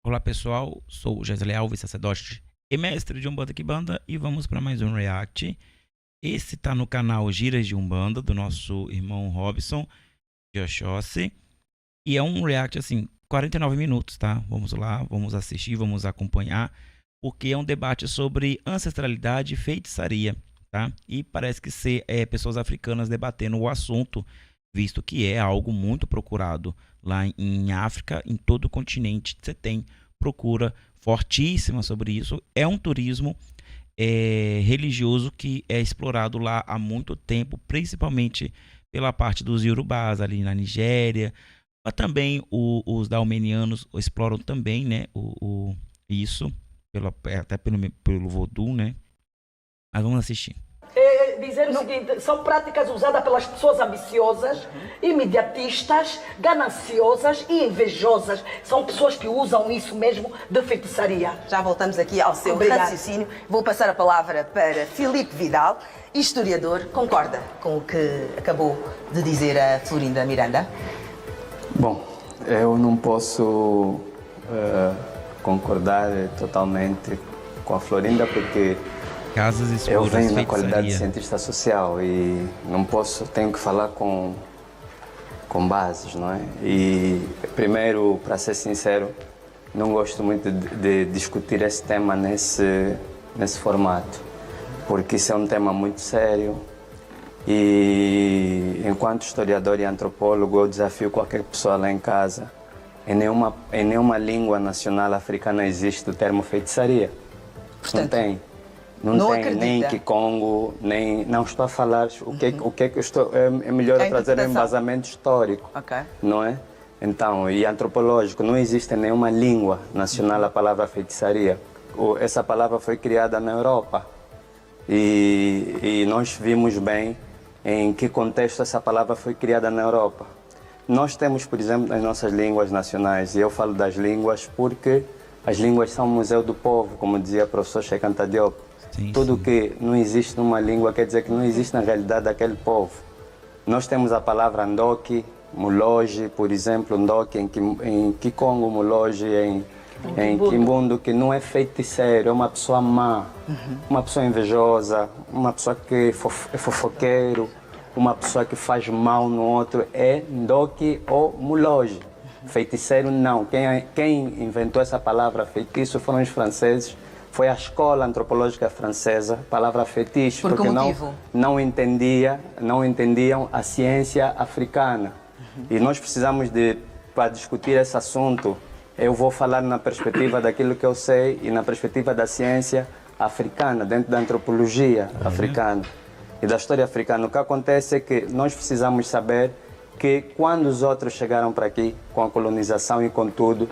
Olá pessoal, sou o Jesle Alves, sacerdote e mestre de Umbanda Quimbanda, e vamos para mais um react. Esse está no canal Giras de Umbanda, do nosso irmão Robson de Oxóssi, e é um react assim, 49 minutos, tá? Vamos lá, vamos assistir, vamos acompanhar, porque é um debate sobre ancestralidade e feitiçaria, tá? E parece que ser pessoas africanas debatendo o assunto, visto que é algo muito procurado lá em África, em todo o continente. Você tem procura fortíssima sobre isso. É um turismo religioso que é explorado lá há muito tempo, principalmente pela parte dos Yorubás ali na Nigéria, mas também os daomenianos exploram também, né, isso, até pelo Vodou, né? Mas vamos assistir. Dizer o seguinte, são práticas usadas pelas pessoas ambiciosas, imediatistas, gananciosas e invejosas. São pessoas que usam isso mesmo de feitiçaria. Já voltamos aqui ao seu Obrigada. raciocínio. Vou passar a palavra para Filipe Vidal, historiador. Concorda com o que acabou de dizer a Florinda Miranda? Bom, eu não posso concordar totalmente com a Florinda, porque Casas escuras, eu venho na feitiçaria. qualidade de cientista social e não posso, tenho que falar com bases, não é? E primeiro, para ser sincero, não gosto muito de discutir esse tema nesse formato, porque isso é um tema muito sério e, enquanto historiador e antropólogo, eu desafio qualquer pessoa lá em casa. Em nenhuma língua nacional africana existe o termo feitiçaria. Portanto, não tem. Não tem acredita. nem Kikongo, nem... Não estou a falar o que é que eu estou... É melhor É a trazer um interpretação. embasamento histórico, Ok. não é? Então, e antropológico, não existe em nenhuma língua nacional a palavra feitiçaria. Essa palavra foi criada na Europa e nós vimos bem em que contexto essa palavra foi criada na Europa. Nós temos, por exemplo, nas nossas línguas nacionais, e eu falo das línguas porque as línguas são o museu do povo, como dizia o professor Cheikh Anta Diop. Sim, Tudo sim. que não existe numa língua quer dizer que não existe na realidade daquele povo. Nós temos a palavra Ndoki, Muloji, por exemplo, Ndoki em Kikongo, Muloji em Kimbundo, que não é feiticeiro, é uma pessoa má, uma pessoa invejosa, uma pessoa que é fofoqueiro, uma pessoa que faz mal no outro, é Ndoki ou Muloji. Feiticeiro não. Quem inventou essa palavra feitiço foram os franceses. Foi a escola antropológica francesa, a palavra fetiche, Por que porque motivo? não entendiam a ciência africana. E nós precisamos para discutir esse assunto, eu vou falar na perspectiva daquilo que eu sei e na perspectiva da ciência africana, dentro da antropologia africana e da história africana. O que acontece é que nós precisamos saber que quando os outros chegaram para aqui, com a colonização e com tudo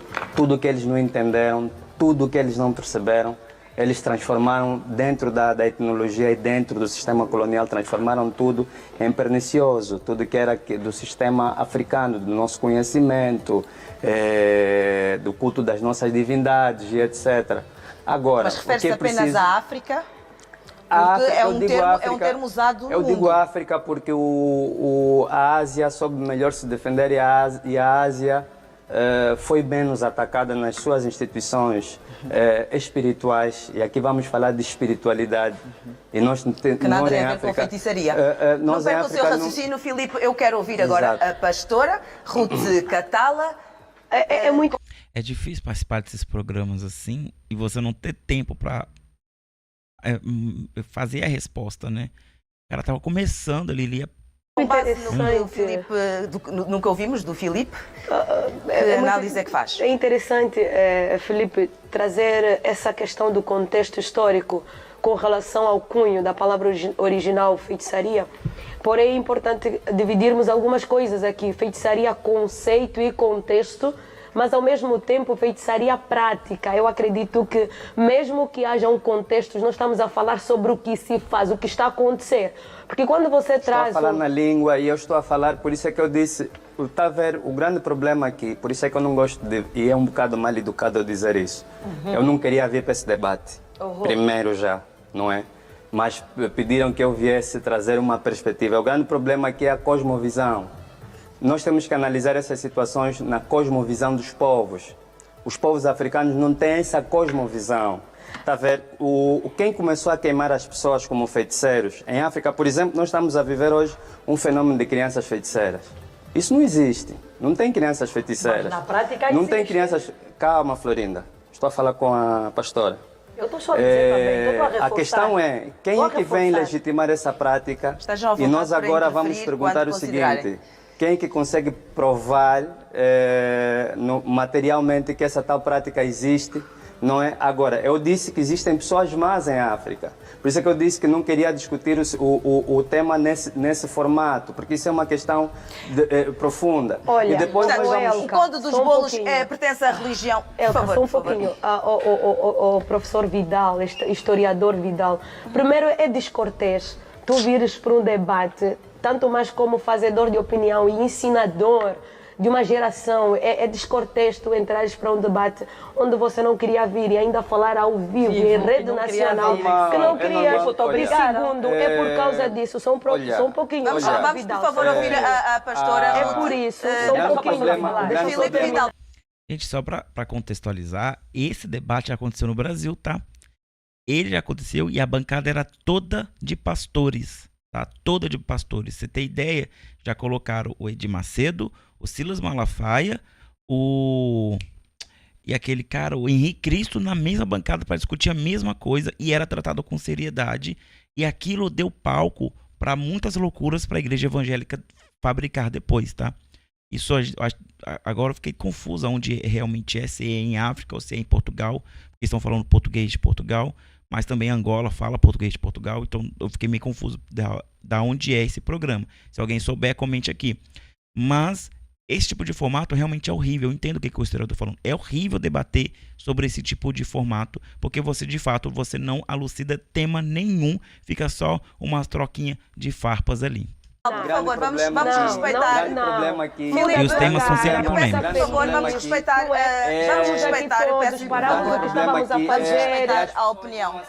que eles não entenderam, tudo que eles não perceberam, eles transformaram dentro da etnologia e dentro do sistema colonial, transformaram tudo em pernicioso, tudo que era do sistema africano, do nosso conhecimento, do culto das nossas divindades e etc. Agora, Mas refere-se o que é apenas preciso... à África? A Porque África, é eu um digo termo, África, é um termo usado no eu digo mundo. África porque a Ásia soube melhor se defender e a Ásia foi menos atacada nas suas instituições espirituais, e aqui vamos falar de espiritualidade. E nós Que nada nós tem em a ver com África, feitiçaria. nós Não em perca o seu África raciocínio, Filipe. Eu quero ouvir agora Exato. a pastora Ruth Catala. É muito... É difícil participar desses programas assim e você não ter tempo para fazer a resposta, né? O cara tava começando ali, ele ia... Com base no que o Interessante. Filipe, no que ouvimos do Filipe, que muito- análise é que faz? É interessante, Felipe, trazer essa questão do contexto histórico com relação ao cunho da palavra original feitiçaria. Porém, é importante dividirmos algumas coisas aqui. Feitiçaria, conceito e contexto, mas ao mesmo tempo feitiçaria prática. Eu acredito que mesmo que haja um contexto, nós estamos a falar sobre o que se faz, o que está a acontecer. Porque quando você estou a traz... falar na língua e eu estou a falar, por isso é que eu disse, está a ver, o grande problema aqui, por isso é que eu não gosto e é um bocado mal educado eu dizer isso. Eu não queria vir para esse debate, primeiro já, não é? Mas pediram que eu viesse trazer uma perspectiva. O grande problema aqui é a cosmovisão. Nós temos que analisar essas situações na cosmovisão dos povos. os povos africanos não têm essa cosmovisão. Está a ver? Quem começou a queimar as pessoas como feiticeiros? Em África, por exemplo, nós estamos a viver hoje um fenômeno de crianças feiticeiras. Isso não existe. Não tem crianças feiticeiras. Mas na prática não existe. tem crianças... Calma, Florinda. Estou a falar com a pastora. Eu estou só a dizer também, estou a reforçar. A questão é, quem é que vem legitimar essa prática? Estejam à E nós vontade para agora vamos interferir perguntar quando o seguinte, considerarem. quem é que consegue provar materialmente que essa tal prática existe? Não é? Agora, eu disse que existem pessoas más em África. Por isso é que eu disse que não queria discutir o tema nesse formato, porque isso é uma questão profunda. Olha, e depois Portanto, nós vamos... o Conde dos Só um Bolos pouquinho. pertence à religião. Por Elka, favor, só um por favor. pouquinho. O professor Vidal, historiador Vidal, primeiro é descortês tu vires para um debate, tanto mais como fazedor de opinião e ensinador de uma geração, é descortês tu entrares para um debate onde você não queria vir e ainda falar ao vivo em rede nacional que não queria. E segundo, é por causa disso, só um pouquinho. Vamos, Vidal, por favor, ouvir a pastora. É Ruth, por isso, só um grande pouquinho problema, a falar. grande Filipe problema. Vidal. Gente, só para contextualizar, esse debate já aconteceu no Brasil, tá? Ele já aconteceu e a bancada era toda de pastores, tá? Toda de pastores. Você tem ideia? Já colocaram o Edir Macedo, o Silas Malafaia, e aquele cara, o Henrique Cristo, na mesma bancada para discutir a mesma coisa e era tratado com seriedade. E aquilo deu palco para muitas loucuras para a igreja evangélica fabricar depois, tá? Isso agora eu fiquei confuso onde realmente é, se é em África ou se é em Portugal, porque estão falando português de Portugal, mas também Angola fala português de Portugal, então eu fiquei meio confuso da onde é esse programa. Se alguém souber, comente aqui. Mas esse tipo de formato realmente é horrível. Eu entendo o que o historiador está falando. É horrível debater sobre esse tipo de formato, porque você, de fato, você não elucida tema nenhum, fica só uma troquinha de farpas ali. Por favor, vamos Não, respeitar. grande problema aqui... E os temas são sempre polêmicos. Por favor, vamos respeitar. Vamos respeitar. Eu peço por Paramos o favor. que estávamos a Vamos fazer. respeitar a opinião.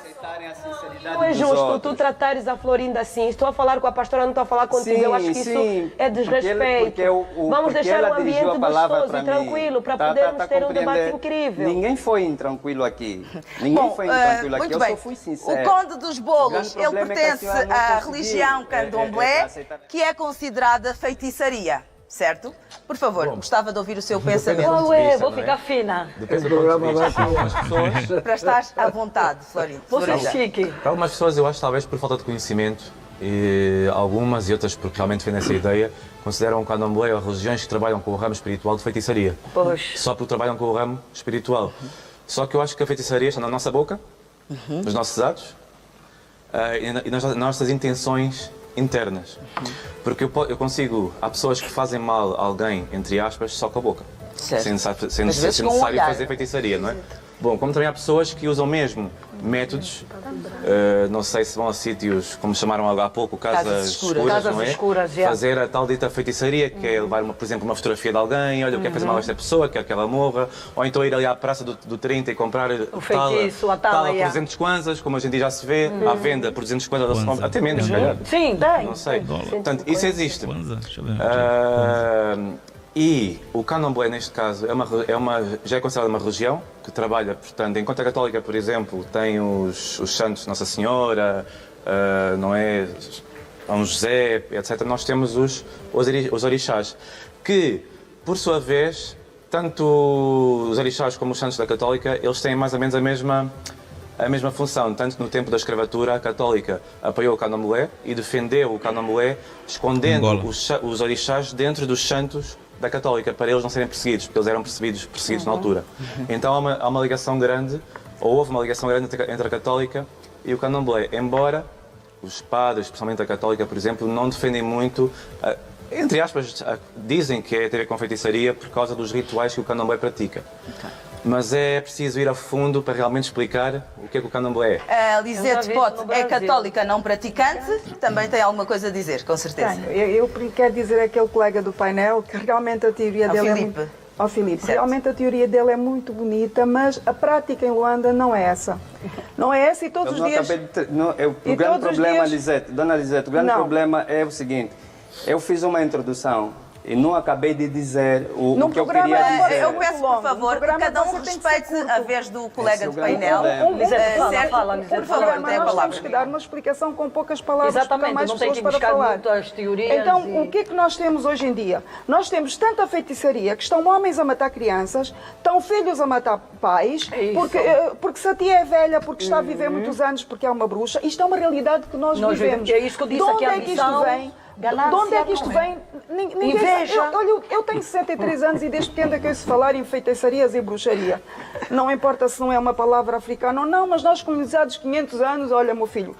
Não é justo tu tratares a Florinda assim. Estou a falar com a pastora, não estou a falar contigo. Eu acho que isso é desrespeito. Vamos deixar o ambiente gostoso e tranquilo para podermos ter um debate incrível. Ninguém foi intranquilo aqui. Ninguém foi intranquilo aqui. Muito Eu bem. só fui sincero. O Conde dos Bolos, O grande ele problema é que a pertence senhora não à conseguiu, religião candomblé, aceitar. que é considerada feitiçaria, certo? Por favor, gostava de ouvir o seu pensamento. Qual é? Vou ficar fina. Depende do ponto de vista. Algumas pessoas, Para estar à vontade, Florinda. Vou ser chique. para algumas pessoas, eu acho talvez por falta de conhecimento, e algumas e outras porque realmente defendem essa ideia, consideram o candomblé ou religiões que trabalham com o ramo espiritual de feitiçaria. Pois. Só porque trabalham com o ramo espiritual. Só que eu acho que a feitiçaria está na nossa boca, nos nossos atos e nas nossas intenções internas. Porque eu consigo... Há pessoas que fazem mal a alguém, entre aspas, só com a boca. Certo. Sem Às vezes necessário com um olhar. fazer feitiçaria, não é? Bom, como também há pessoas que usam mesmo métodos, não sei se vão a sítios, como chamaram há pouco, casas escuras, Casas não é? escuras, já. Fazer a tal dita feitiçaria, que é levar, por exemplo, uma fotografia de alguém, olha, eu quero fazer mal a esta pessoa, quero que ela morra, ou então ir ali à praça do 30 e comprar feitiço, a tala, por já. 200 kwanzas, como hoje em dia já se vê, à venda por 200 kwanzas, Kwanza. até menos, se calhar. Sim, tem. Não sei. Portanto, isso existe. Kwanza, deixa eu ver. E o candomblé, neste caso, já é considerado uma religião que trabalha, portanto, enquanto a católica, por exemplo, tem os santos Nossa Senhora, não é? São José, etc. Nós temos os orixás, que, por sua vez, tanto os orixás como os santos da católica, eles têm mais ou menos a mesma função. Tanto no tempo da escravatura, a católica apoiou o candomblé e defendeu o candomblé, escondendo Angola. os orixás dentro dos santos da católica, para eles não serem perseguidos, porque eles eram perseguidos na altura. Então há uma ligação grande, ou houve uma ligação grande entre a católica e o candomblé, embora os padres, especialmente a católica, por exemplo, não defendem muito, entre aspas, dizem que é a ver com feitiçaria por causa dos rituais que o candomblé pratica. Mas é preciso ir a fundo para realmente explicar o que é que o candomblé é. A Lisete Pote é católica não praticante, também tem alguma coisa a dizer, com certeza. Tenho. Eu quero dizer àquele colega do painel que realmente a teoria Ao dele Filipe. Ao Filipe. Certo. Realmente a teoria dele é muito bonita, mas a prática em Luanda não é essa. Não é essa e todos os dias... O grande problema, Lisete, Dona Lisete, o grande problema é o seguinte, eu fiz uma introdução E não acabei de dizer o que eu programa queria dizer. Eu peço, por favor, que programa cada um você tem que ser respeite curto. a vez do colega Esse é o de grande painel. problema. Lisete, fala, Por Lisete, favor, fala. tem a Nós palavra. temos que dar uma explicação com poucas palavras, Exatamente, porque há mais não tem pessoas que para buscar falar. muitas teorias Então, e- o que é que nós temos hoje em dia? Nós temos tanta feitiçaria que estão homens a matar crianças, estão filhos a matar pais, É isso. porque se a tia é velha, porque está a viver muitos anos, porque é uma bruxa. Isto é uma realidade que nós vivemos. É isso que eu disse De aqui, onde a é que missão, isto vem? ganância, De onde é que isto não é? vem? Ninguém Inveja. sabe. Olha, eu tenho 63 anos e desde pequena que ouço falar em feitiçarias e bruxaria. Não importa se não é uma palavra africana ou não, mas nós colonizados 500 anos, olha, meu filho,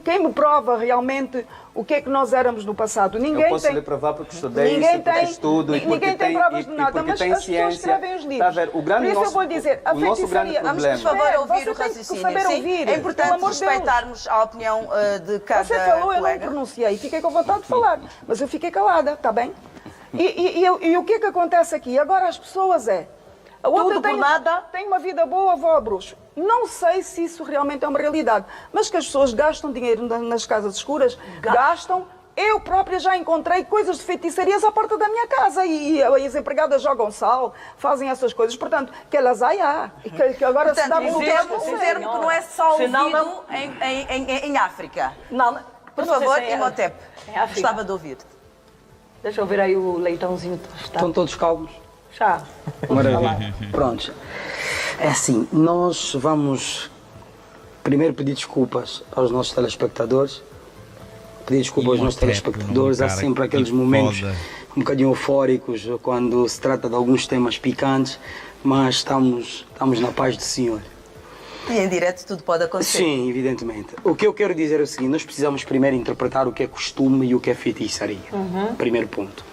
quem me prova realmente o que é que nós éramos no passado? Ninguém Eu posso tem. lhe provar porque estudei Ninguém isso, porque tem, estudo e porque ninguém tem tem, provas de nada, porque mas tem as pessoas ciência. escrevem os livros. Está a ver, o grande Por isso nosso, eu vou dizer, a o nosso grande feitiçaria, Vamos, problema. por favor, ouvir Você o tem que raciocínio. saber Sim, ouvir, é pelo importante amor de Deus. respeitarmos a opinião de cada Você falou, eu não colega. pronunciei, fiquei com vontade de falar, mas eu fiquei calada, está bem? E o que é que acontece aqui? Agora as pessoas a outra Tudo por nada. tem uma vida boa, vou ao bruxo. Não sei se isso realmente é uma realidade, mas que as pessoas gastam dinheiro nas casas escuras, gastam. Eu própria já encontrei coisas de feitiçarias à porta da minha casa e as empregadas jogam sal, fazem essas coisas. Portanto, que elas há. E que agora se dá Portanto, um um termo que não é só ouvido Senão não- em África. Não, Por não sei favor, se é- Imhotep, é África. gostava de ouvir-te. Deixa eu ver aí o leitãozinho. Estão todos calmos? Já. Maravilha. Pronto. É assim, nós vamos primeiro pedir desculpas aos nossos telespectadores. Pedir desculpa aos nossos telespectadores. Há sempre aqueles momentos um bocadinho eufóricos quando se trata de alguns temas picantes, mas estamos na paz do Senhor. E em direto tudo pode acontecer. Sim, evidentemente. O que eu quero dizer é o seguinte, nós precisamos primeiro interpretar o que é costume e o que é feitiçaria. Primeiro ponto.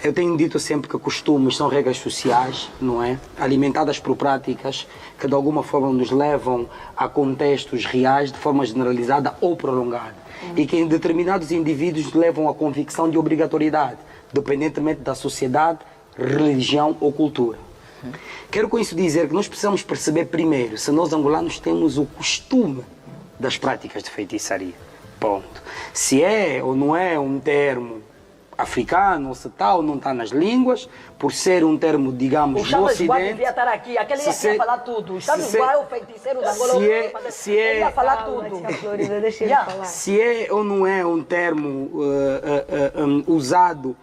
Eu tenho dito sempre que costumes são regras sociais, não é? Alimentadas por práticas que de alguma forma nos levam a contextos reais de forma generalizada ou prolongada. E que em determinados indivíduos levam à convicção de obrigatoriedade, dependentemente da sociedade, religião ou cultura. Quero com isso dizer que nós precisamos perceber primeiro se nós angolanos temos o costume das práticas de feitiçaria. Ponto. Se é ou não é um termo africano, ou se está ou não está nas línguas, por ser um termo, digamos, O do Chaves Guai Ocidente. devia estar aqui, aquele ia se- falar tudo. O Chaves se- Guai, o feiticeiro da Angola, se é- ele ia falar tudo. Tia Florida, deixa ele Já. falar. Se é ou não é um termo usado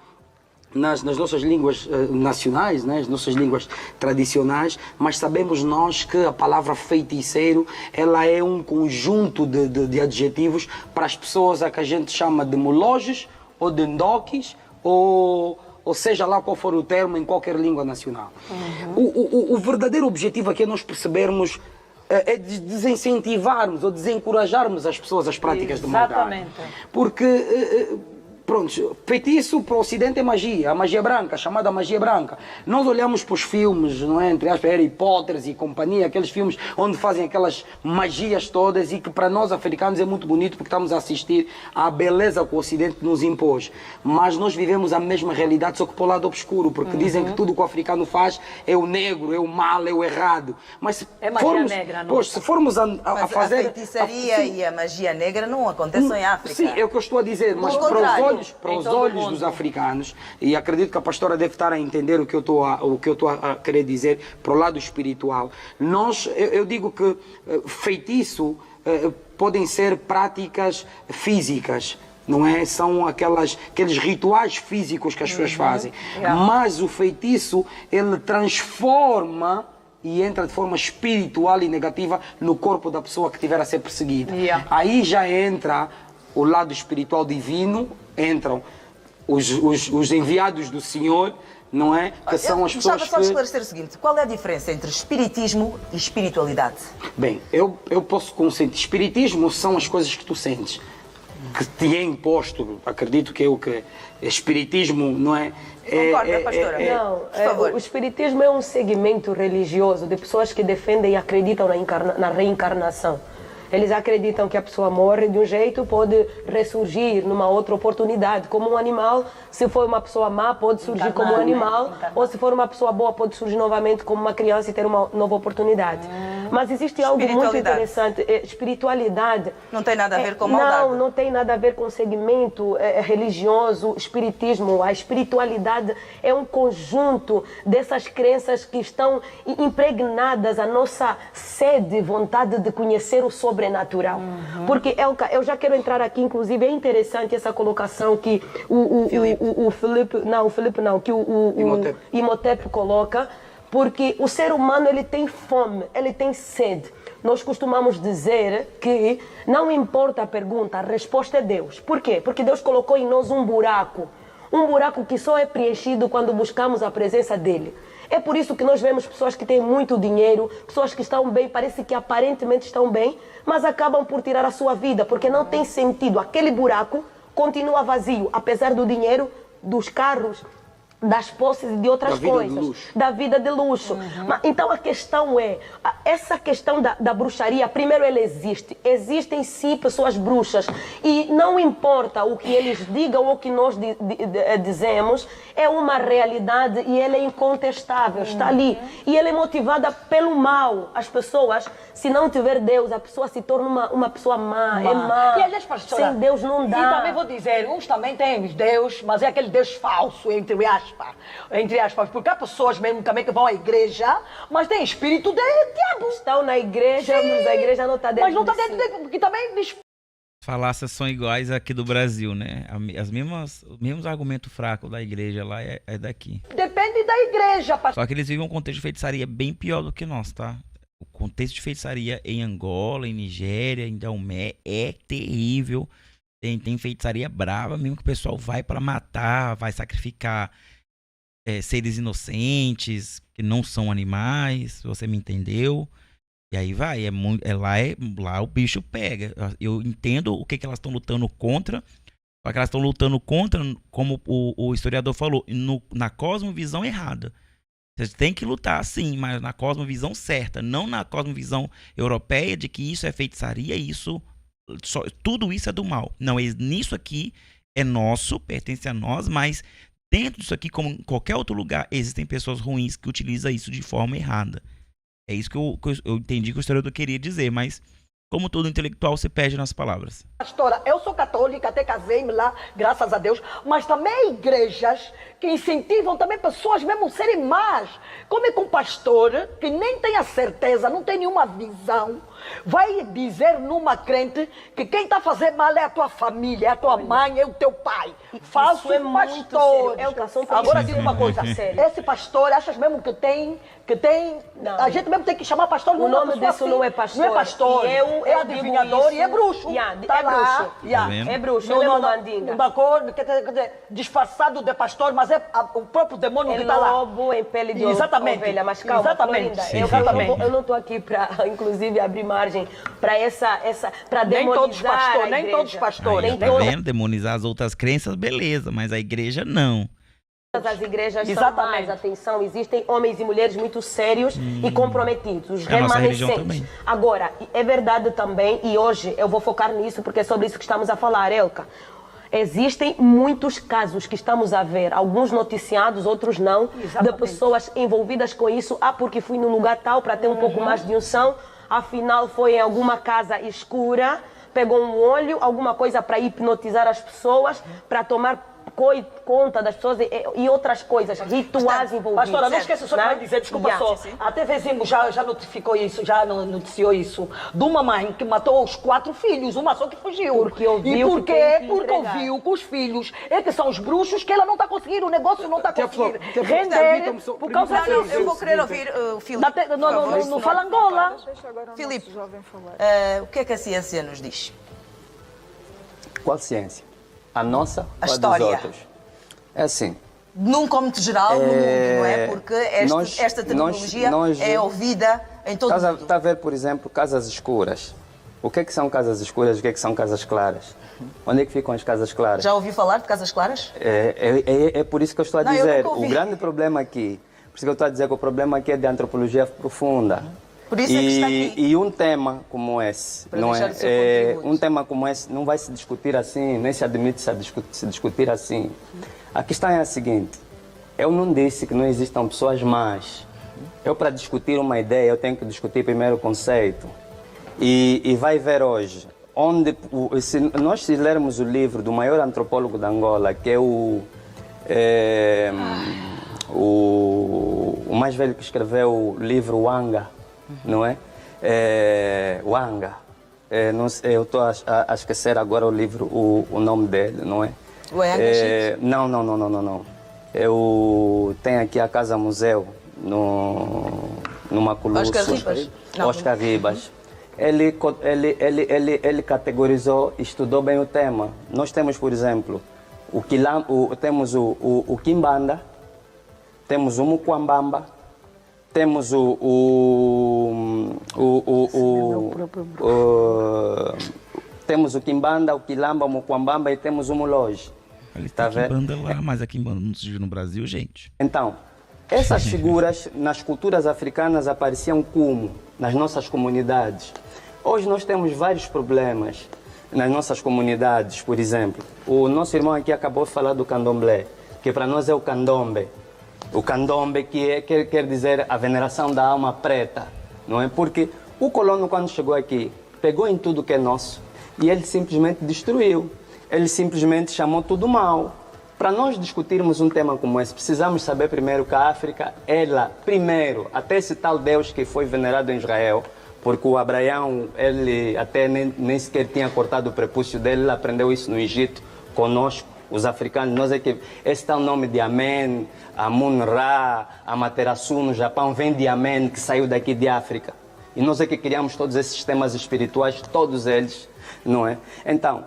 nas nossas línguas nacionais, né, as nossas línguas tradicionais, mas sabemos nós que a palavra feiticeiro ela é um conjunto de adjetivos para as pessoas a que a gente chama de molojos ou de ndoquis ou seja lá qual for o termo em qualquer língua nacional. O verdadeiro objetivo aqui é nós percebermos é desincentivarmos ou desencorajarmos as pessoas às práticas de maldade. Exatamente. Porque, pronto, feitiço para o Ocidente é magia, a magia branca, a chamada magia branca. Nós olhamos para os filmes, não é, entre aspas, Harry Potter e companhia, aqueles filmes onde fazem aquelas magias todas e que para nós africanos é muito bonito porque estamos a assistir à beleza que o Ocidente nos impôs. Mas nós vivemos a mesma realidade, só que para o lado obscuro, porque dizem que tudo que o africano faz é o negro, é o mal, é o errado. Mas se É magia formos, negra, não? pois, se formos a Mas fazer... a feitiçaria sim. e a magia negra não acontecem em África. Sim, é o que eu estou a dizer, mas Pelo contrário, para em os todo o olhos mundo. dos africanos, e acredito que a pastora deve estar a entender o que eu estou a querer dizer para o lado espiritual. Eu digo que feitiço podem ser práticas físicas, não é? São aqueles rituais físicos que as pessoas fazem. Mas o feitiço, ele transforma e entra de forma espiritual e negativa no corpo da pessoa que estiver a ser perseguida. Aí já entra o lado espiritual divino, entram os enviados do Senhor, não é? Que são as pessoas Gostava só de que... esclarecer o seguinte, qual é a diferença entre espiritismo e espiritualidade? Bem, eu posso consentir. Espiritismo são as coisas que tu sentes, que te é imposto. Acredito que é o que espiritismo, não é? Concorda, pastora? Não, Por favor. o espiritismo é um segmento religioso de pessoas que defendem e acreditam na reencarnação. Eles acreditam que a pessoa morre de um jeito, pode ressurgir numa outra oportunidade, como um animal. Se for uma pessoa má, pode surgir como um animal. Ou se for uma pessoa boa, pode surgir novamente como uma criança e ter uma nova oportunidade. Mas existe algo muito Espiritualidade. interessante. Espiritualidade. Não tem nada a ver com maldade. Não tem nada a ver com segmento religioso, espiritismo. A espiritualidade é um conjunto dessas crenças que estão impregnadas a nossa sede e vontade de conhecer o sobrenatural. Porque, Elka, eu já quero entrar aqui, inclusive, é interessante essa colocação que o Filipe não, que o Imhotep coloca, porque o ser humano ele tem fome, ele tem sede. Nós costumamos dizer que não importa a pergunta, a resposta é Deus. Por quê? Porque Deus colocou em nós um buraco que só é preenchido quando buscamos a presença dele. É por isso que nós vemos pessoas que têm muito dinheiro, pessoas que estão bem, parece que aparentemente estão bem, mas acabam por tirar a sua vida, porque não tem sentido. Aquele buraco continua vazio, apesar do dinheiro, dos carros, das posses e de outras coisas, da vida de luxo. Mas, então a questão é, essa questão da bruxaria, primeiro ela existe. Existem sim pessoas bruxas e não importa o que eles digam ou o que nós dizemos, é uma realidade e ela é incontestável, está ali. E ela é motivada pelo mal. As pessoas, se não tiver Deus, a pessoa se torna uma pessoa má, é má. E aliás, pastora, sem Deus não dá. E também vou dizer, uns também têm Deus, mas é aquele Deus falso, entre aspas, porque há pessoas mesmo também que vão à igreja, mas têm espírito de diabo. Estão na igreja, mas a igreja não está dentro. Mas não está dentro dele, porque também Falácias são iguais aqui do Brasil, né? Os mesmos argumentos fracos da igreja lá é daqui. depende da igreja, pastor. Só que eles vivem um contexto de feitiçaria bem pior do que nós, tá? O contexto de feitiçaria em Angola, em Nigéria, em Daomé é terrível. Tem feitiçaria brava mesmo, que o pessoal vai para matar, vai sacrificar seres inocentes, que não são animais, se você me entendeu. E aí vai, lá o bicho pega. Eu entendo o que elas estão lutando contra, só que elas estão lutando contra, como o historiador falou, na cosmovisão errada. Você tem que lutar sim, mas na cosmovisão certa, não na cosmovisão europeia de que isso é feitiçaria, tudo isso é do mal. Não, nisso aqui é nosso, pertence a nós, mas dentro disso aqui, como em qualquer outro lugar, existem pessoas ruins que utilizam isso de forma errada. É isso que eu entendi que o historiador queria dizer, mas como todo intelectual, se perde nas palavras. Pastora, eu sou católica, até casei-me lá, graças a Deus, mas também há igrejas que incentivam também pessoas mesmo a serem más. Como é que um pastor que nem tem a certeza, não tem nenhuma visão, vai dizer numa crente que quem está a fazer mal é a tua família, é a tua mãe, é o teu pai. Falso é muito pastor. sério. Agora diz uma coisa, esse pastor, achas mesmo que tem... Não. A gente mesmo tem que chamar pastor. O nome disso assim. não é pastor. Não é pastor, E é adivinhador e é bruxo. É bruxo. É bruxo, ele é uma mandinga. Uma cor, quer dizer, disfarçado de pastor, mas é o próprio demônio que está lá. É lobo em pele de ovelha, mas calma, exatamente. Florinda, eu não estou aqui para, inclusive, abrir margem para para demonizar a igreja. Nem todos os pastores. Aí, tá vendo? Demonizar as outras crenças, beleza, mas a igreja não. As igrejas são mais, atenção, existem homens e mulheres muito sérios e comprometidos, os remanescentes. Agora, é verdade também, e hoje eu vou focar nisso porque é sobre isso que estamos a falar, Elka. Existem muitos casos que estamos a ver, alguns noticiados, outros não, de pessoas envolvidas com isso. Porque fui num lugar tal para ter um pouco mais de unção, afinal foi em alguma casa escura, pegou um olho, alguma coisa para hipnotizar as pessoas, para tomar conta das pessoas e outras coisas, rituais envolvidos. Pastora, não esqueça só que vai dizer, desculpa só. A TV Zimbo já notificou isso, já noticiou isso, de uma mãe que matou os 4 filhos, uma só que fugiu. Porque ouviu Porque ouviu que os filhos que são os bruxos, que ela não está conseguindo, o negócio não está conseguindo render por causa disso. Eu vou querer ouvir o Filipe. Não fala Angola. Filipe, o que é que a ciência nos diz? Qual ciência? A nossa a ou a história. dos outros? É assim. Num cômodo geral, no mundo, não é? Porque esta tecnologia é ouvida em todo o mundo. Está a ver, por exemplo, casas escuras. O que é que são casas escuras e o que é que são casas claras? Onde é que ficam as casas claras? Já ouviu falar de casas claras? É por isso que eu estou a dizer. O grande problema aqui, por isso que eu estou a dizer que o problema aqui é de antropologia profunda. Por isso é que está aqui. E um tema como esse, não um tema como esse não vai se discutir assim, nem se admite se discutir assim. A questão é a seguinte: eu não disse que não existam pessoas más. Eu, para discutir uma ideia, eu tenho que discutir primeiro o conceito. E vai ver hoje, se nós lermos o livro do maior antropólogo da Angola, que é o mais velho que escreveu o livro Wanga, não é? Wanga. Eu estou a esquecer agora o livro, o nome dele, não é? Não. Tem aqui a Casa Museu, no Maculuço. Oscar Ribas. Ele categorizou, estudou bem o tema. Nós temos, por exemplo, temos o Kimbanda, temos o Mukwambamba, temos temos o Kimbanda, o Quilamba, o Mukwambamba e temos o Muloge. Tá Kimbanda lá, mas a Kimbanda não surgiu no Brasil, gente. Então, essas figuras nas culturas africanas apareciam como? Nas nossas comunidades. Hoje nós temos vários problemas nas nossas comunidades, por exemplo. O nosso irmão aqui acabou de falar do candomblé, que para nós é o candombe. O candombe quer dizer a veneração da alma preta, não é? Porque o colono, quando chegou aqui, pegou em tudo que é nosso e ele simplesmente destruiu. Ele simplesmente chamou tudo mal. Para nós discutirmos um tema como esse, precisamos saber primeiro que a África, até esse tal Deus que foi venerado em Israel, porque o Abraão, ele até nem sequer tinha cortado o prepúcio dele, ele aprendeu isso no Egito, conosco, os africanos. Nós é que esse tal nome de Amen, Amun-Ra, Amaterasu no Japão, vem de Amen, que saiu daqui de África. E nós é que criamos todos esses sistemas espirituais, todos eles, não é? Então,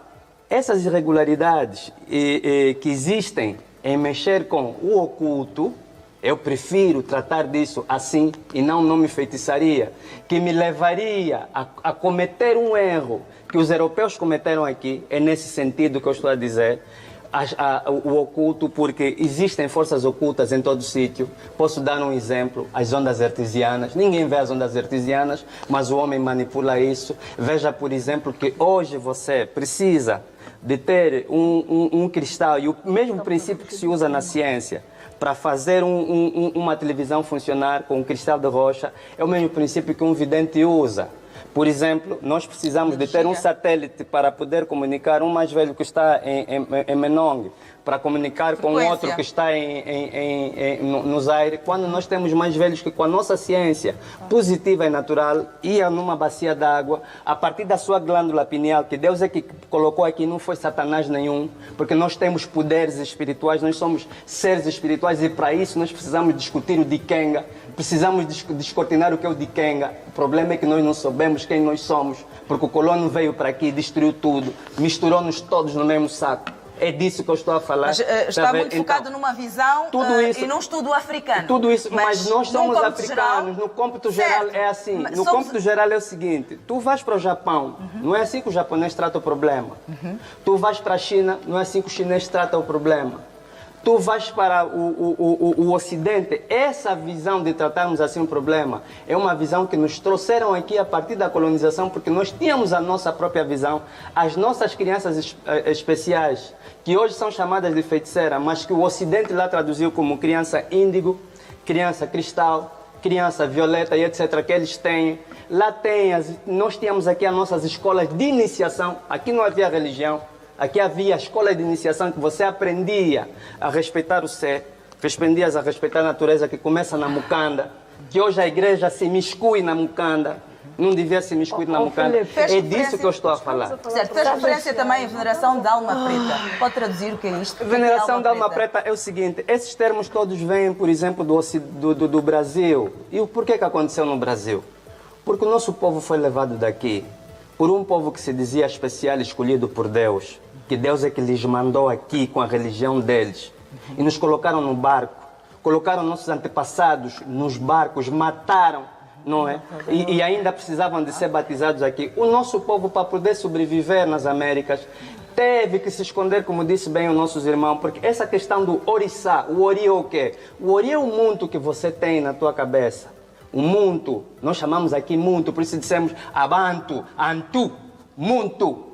essas irregularidades que existem em mexer com o oculto, eu prefiro tratar disso assim e não nome feitiçaria, que me levaria a cometer um erro que os europeus cometeram aqui. É nesse sentido que eu estou a dizer. O oculto, porque existem forças ocultas em todo sítio. Posso dar um exemplo, as ondas artesianas. Ninguém vê as ondas artesianas, mas o homem manipula isso. Veja, por exemplo, que hoje você precisa de ter um cristal, e o mesmo princípio que se usa na ciência para fazer uma televisão funcionar com um cristal de rocha, é o mesmo princípio que um vidente usa. Por exemplo, nós precisamos de ter um satélite para poder comunicar, um mais velho que está em Menong, para comunicar com outro que está nos aires, quando nós temos mais velhos que, com a nossa ciência positiva e natural, ia numa bacia d'água, a partir da sua glândula pineal, que Deus é que colocou aqui, não foi Satanás nenhum, porque nós temos poderes espirituais, nós somos seres espirituais, e para isso nós precisamos discutir o Dikenga, precisamos descortinar o que é o Dikenga. O problema é que nós não sabemos quem nós somos, porque o colono veio para aqui, destruiu tudo, misturou-nos todos no mesmo saco. É disso que eu estou a falar. Mas está muito focado numa visão e num estudo africano. Tudo isso, mas nós somos africanos. No cômputo geral é assim. No cômputo geral é o seguinte: tu vais para o Japão, não é assim que o japonês trata o problema. Tu vais para a China, não é assim que o chinês trata o problema. Tu vais para o Ocidente, essa visão de tratarmos assim um problema é uma visão que nos trouxeram aqui a partir da colonização, porque nós tínhamos a nossa própria visão. As nossas crianças especiais, que hoje são chamadas de feiticeira, mas que o Ocidente lá traduziu como criança índigo, criança cristal, criança violeta e etc. que eles têm. Lá nós tínhamos aqui as nossas escolas de iniciação, aqui não havia religião. Aqui havia a escola de iniciação que você aprendia a respeitar o ser, aprendias a respeitar a natureza, que começa na mucanda, que hoje a igreja se miscui na mucanda, não devia se miscuir na mucanda. É disso que eu estou a falar. Certo, fez referência também à veneração da alma preta. Pode traduzir o que é isto? Veneração da alma preta é o seguinte: esses termos todos vêm, por exemplo, do Brasil. E o porquê que aconteceu no Brasil? Porque o nosso povo foi levado daqui por um povo que se dizia especial, escolhido por Deus, que Deus é que lhes mandou aqui com a religião deles, e nos colocaram no barco, colocaram nossos antepassados nos barcos, mataram, não é? E ainda precisavam de ser batizados aqui. O nosso povo, para poder sobreviver nas Américas, teve que se esconder, como disse bem os nossos irmãos, porque essa questão do orixá, o ori é o quê? O ori é o mundo que você tem na tua cabeça. O mundo, nós chamamos aqui mundo, por isso dissemos abantu, antu, muito.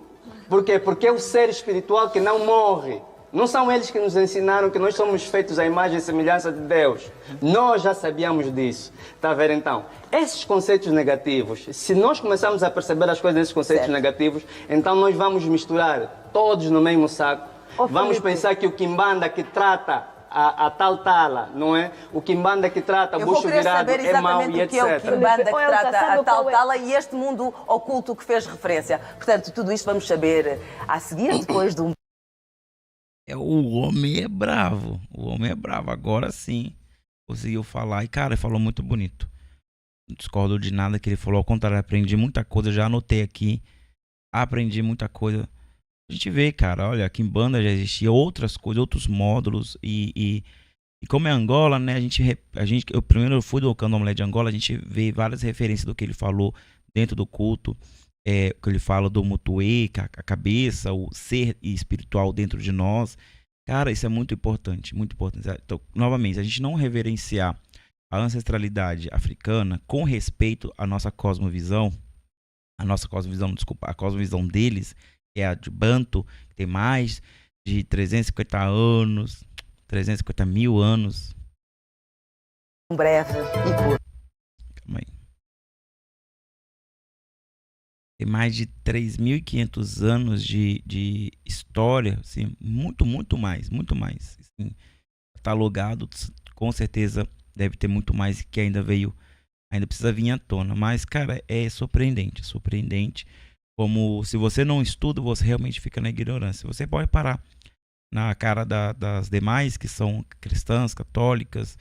Por quê? Porque é o ser espiritual que não morre. Não são eles que nos ensinaram que nós somos feitos à imagem e semelhança de Deus. Nós já sabíamos disso. Está a ver, então? Esses conceitos negativos, se nós começarmos a perceber as coisas desses conceitos negativos, então nós vamos misturar todos no mesmo saco. Vamos pensar que o quimbanda que trata a tal tala, não é? O quimbanda que trata o bucho virado é mau e etc. Eu vou querer saber exatamente o que é o quimbanda que trata a tal tala e este mundo oculto que fez referência. Portanto, tudo isto vamos saber a seguir, depois de um... O homem é bravo. O homem é bravo. Agora sim conseguiu falar. E, cara, ele falou muito bonito. Não discordo de nada que ele falou. Ao contrário, aprendi muita coisa. Já anotei aqui. Aprendi muita coisa. A gente vê, cara, olha, aqui em Banda já existia outras coisas, outros módulos. E como é Angola, né? Eu primeiro fui do Candomblé de Angola. A gente vê várias referências do que ele falou dentro do culto. Que ele fala do mutuê, a cabeça, o ser espiritual dentro de nós. Cara, isso é muito importante, muito importante. Então, novamente, a gente não reverenciar a ancestralidade africana com respeito à nossa cosmovisão, a cosmovisão deles, que é a de Banto, que tem mais de 350 anos, 350 mil anos. Um breve e curto. Calma aí. Tem mais de 3.500 anos de história, assim, muito mais, assim, catalogado, com certeza deve ter muito mais que ainda precisa vir à tona, mas, cara, é surpreendente, como se você não estuda, você realmente fica na ignorância. Você pode parar na cara das demais, que são cristãs, católicas,